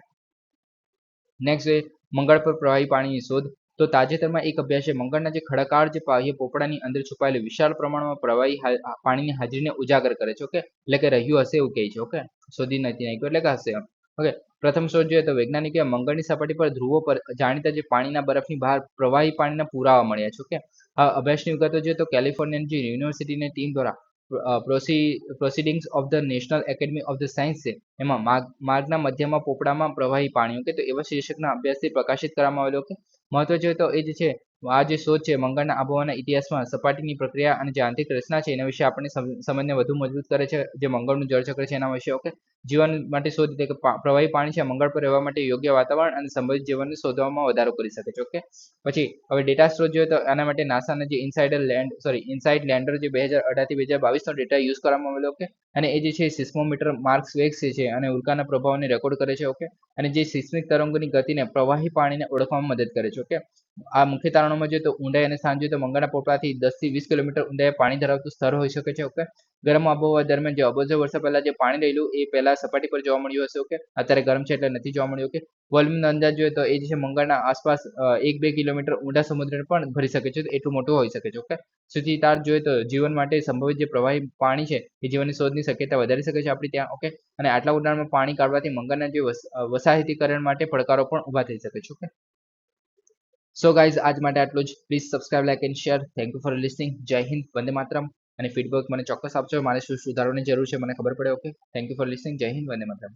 નેક્સ્ટ છે મંગળ પર પ્રવાહી પાણીની શોધ. તો તાજેતરમાં એક અભ્યાસે મંગળના જે ખડકાળ જે બાહ્ય પોપડાની અંદર છુપાયેલી વિશાળ પ્રમાણમાં પ્રવાહી પાણીની હાજરીને ઉજાગર કરે છે. ઓકે, એટલે કે રહ્યું હશે એવું કહે છે. ઓકે, શોધી નથી નાખ્યું એટલે કે હશે. ઓકે, પ્રથમ શોધ જોઈએ તો વૈજ્ઞાનિકોએ મંગળની સપાટી પર ધ્રુવો પર જાણીતા જે પાણીના બરફની બહાર પ્રવાહી પાણીના પુરાવા મળ્યા છે. ઓકે, આ અભ્યાસની વિગતો જોઈએ તો કેલિફોર્નિયન જે યુનિવર્સિટીની ટીમ દ્વારા proceedings of the national academy of the science છે એમાં માર્ગના મધ્યમાં પોપડામાં પ્રવાહી પાણી. ઓકે, તો એવા શીર્ષકના અભ્યાસથી પ્રકાશિત કરવામાં આવેલો. ઓકે, મહત્વ જોઈએ તો એ જ છે આ જે શોધ છે મંગળના આબોહવાના ઇતિહાસમાં સપાટીની પ્રક્રિયા અને જે આંતરિક રચના છે એના વિશે આપણને સમજને વધુ મજબૂત કરે છે, જે મંગળનું જળચક્ર છે એના વિશે. ઓકે, જીવન માટે શોધ એટલે કે પ્રવાહી પાણી છે મંગળ પર રહેવા માટે યોગ્ય વાતાવરણ અને સંભવિત જીવનને શોધવામાં વધારો કરી શકે છે. ઓકે, પછી હવે ડેટા સ્ત્રોત જોઈએ તો આના માટે નાસાના જે ઇનસાઇડ લેન્ડર જે 2018 થી 2022 નો ડેટા યુઝ કરવામાં આવેલો. ઓકે, અને એ જે છે સિસ્મોમીટર માર્ક્સ વેગ છે અને ઉલ્કાના પ્રભાવને રેકોર્ડ કરે છે. ઓકે, અને જે સિસ્મિક તરંગોની ગતિને પ્રવાહી પાણીને ઓળખવામાં મદદ કરે છે. ઓકે, આ મુખ્ય તારણોમાં જોઈએ તો ઊંડાઈ અને સ્થાન જોઈએ તો મંગળના પોપડાથી 10 થી 20 કિલોમીટર ઊંડાઈએ પાણી ધરાવતું સ્તર હોઈ શકે છે. ઓકે, ગરમ આબોહવા દરમિયાન જે અબજો વર્ષો પહેલા જે પાણી રહેલું એ પહેલા સપાટી પર જોવા મળ્યું હશે. ઓકે, અત્યારે ગરમ છે એટલે નથી જોવા મળ્યું. ઓકે, વોલ્યુમનો અંદાજ જોઈએ તો એ જે છે મંગળના આસપાસ 1-2 કિલોમીટર ઊંડા સમુદ્રને પણ ભરી શકે છે, એટલું મોટું હોઈ શકે છે. ઓકે, સૂચિતાર્થ જોઈએ તો જીવન માટે સંભવિત જે પ્રવાહી પાણી છે એ જીવનની શોધની શક્યતા વધારી શકે છે આપણી ત્યાં. ઓકે, અને આટલા ઊંડાણમાં પાણી કાઢવાથી મંગળના જે વસાહતીકરણ માટે પડકારો પણ ઊભા થઈ શકે છે. ઓકે, સો ગાઈઝ આજ માટે આટલું જ. Please subscribe, like and share. Thank you for listening. જય હિન્દ, વંદે માતરમ. અને ફીડબેક મને ચોક્કસ આપજો, મારે શું સુધારવાની જરૂર છે મને ખબર પડે. Okay, thank you for listening. જય હિન્દ, વંદે માતરમ.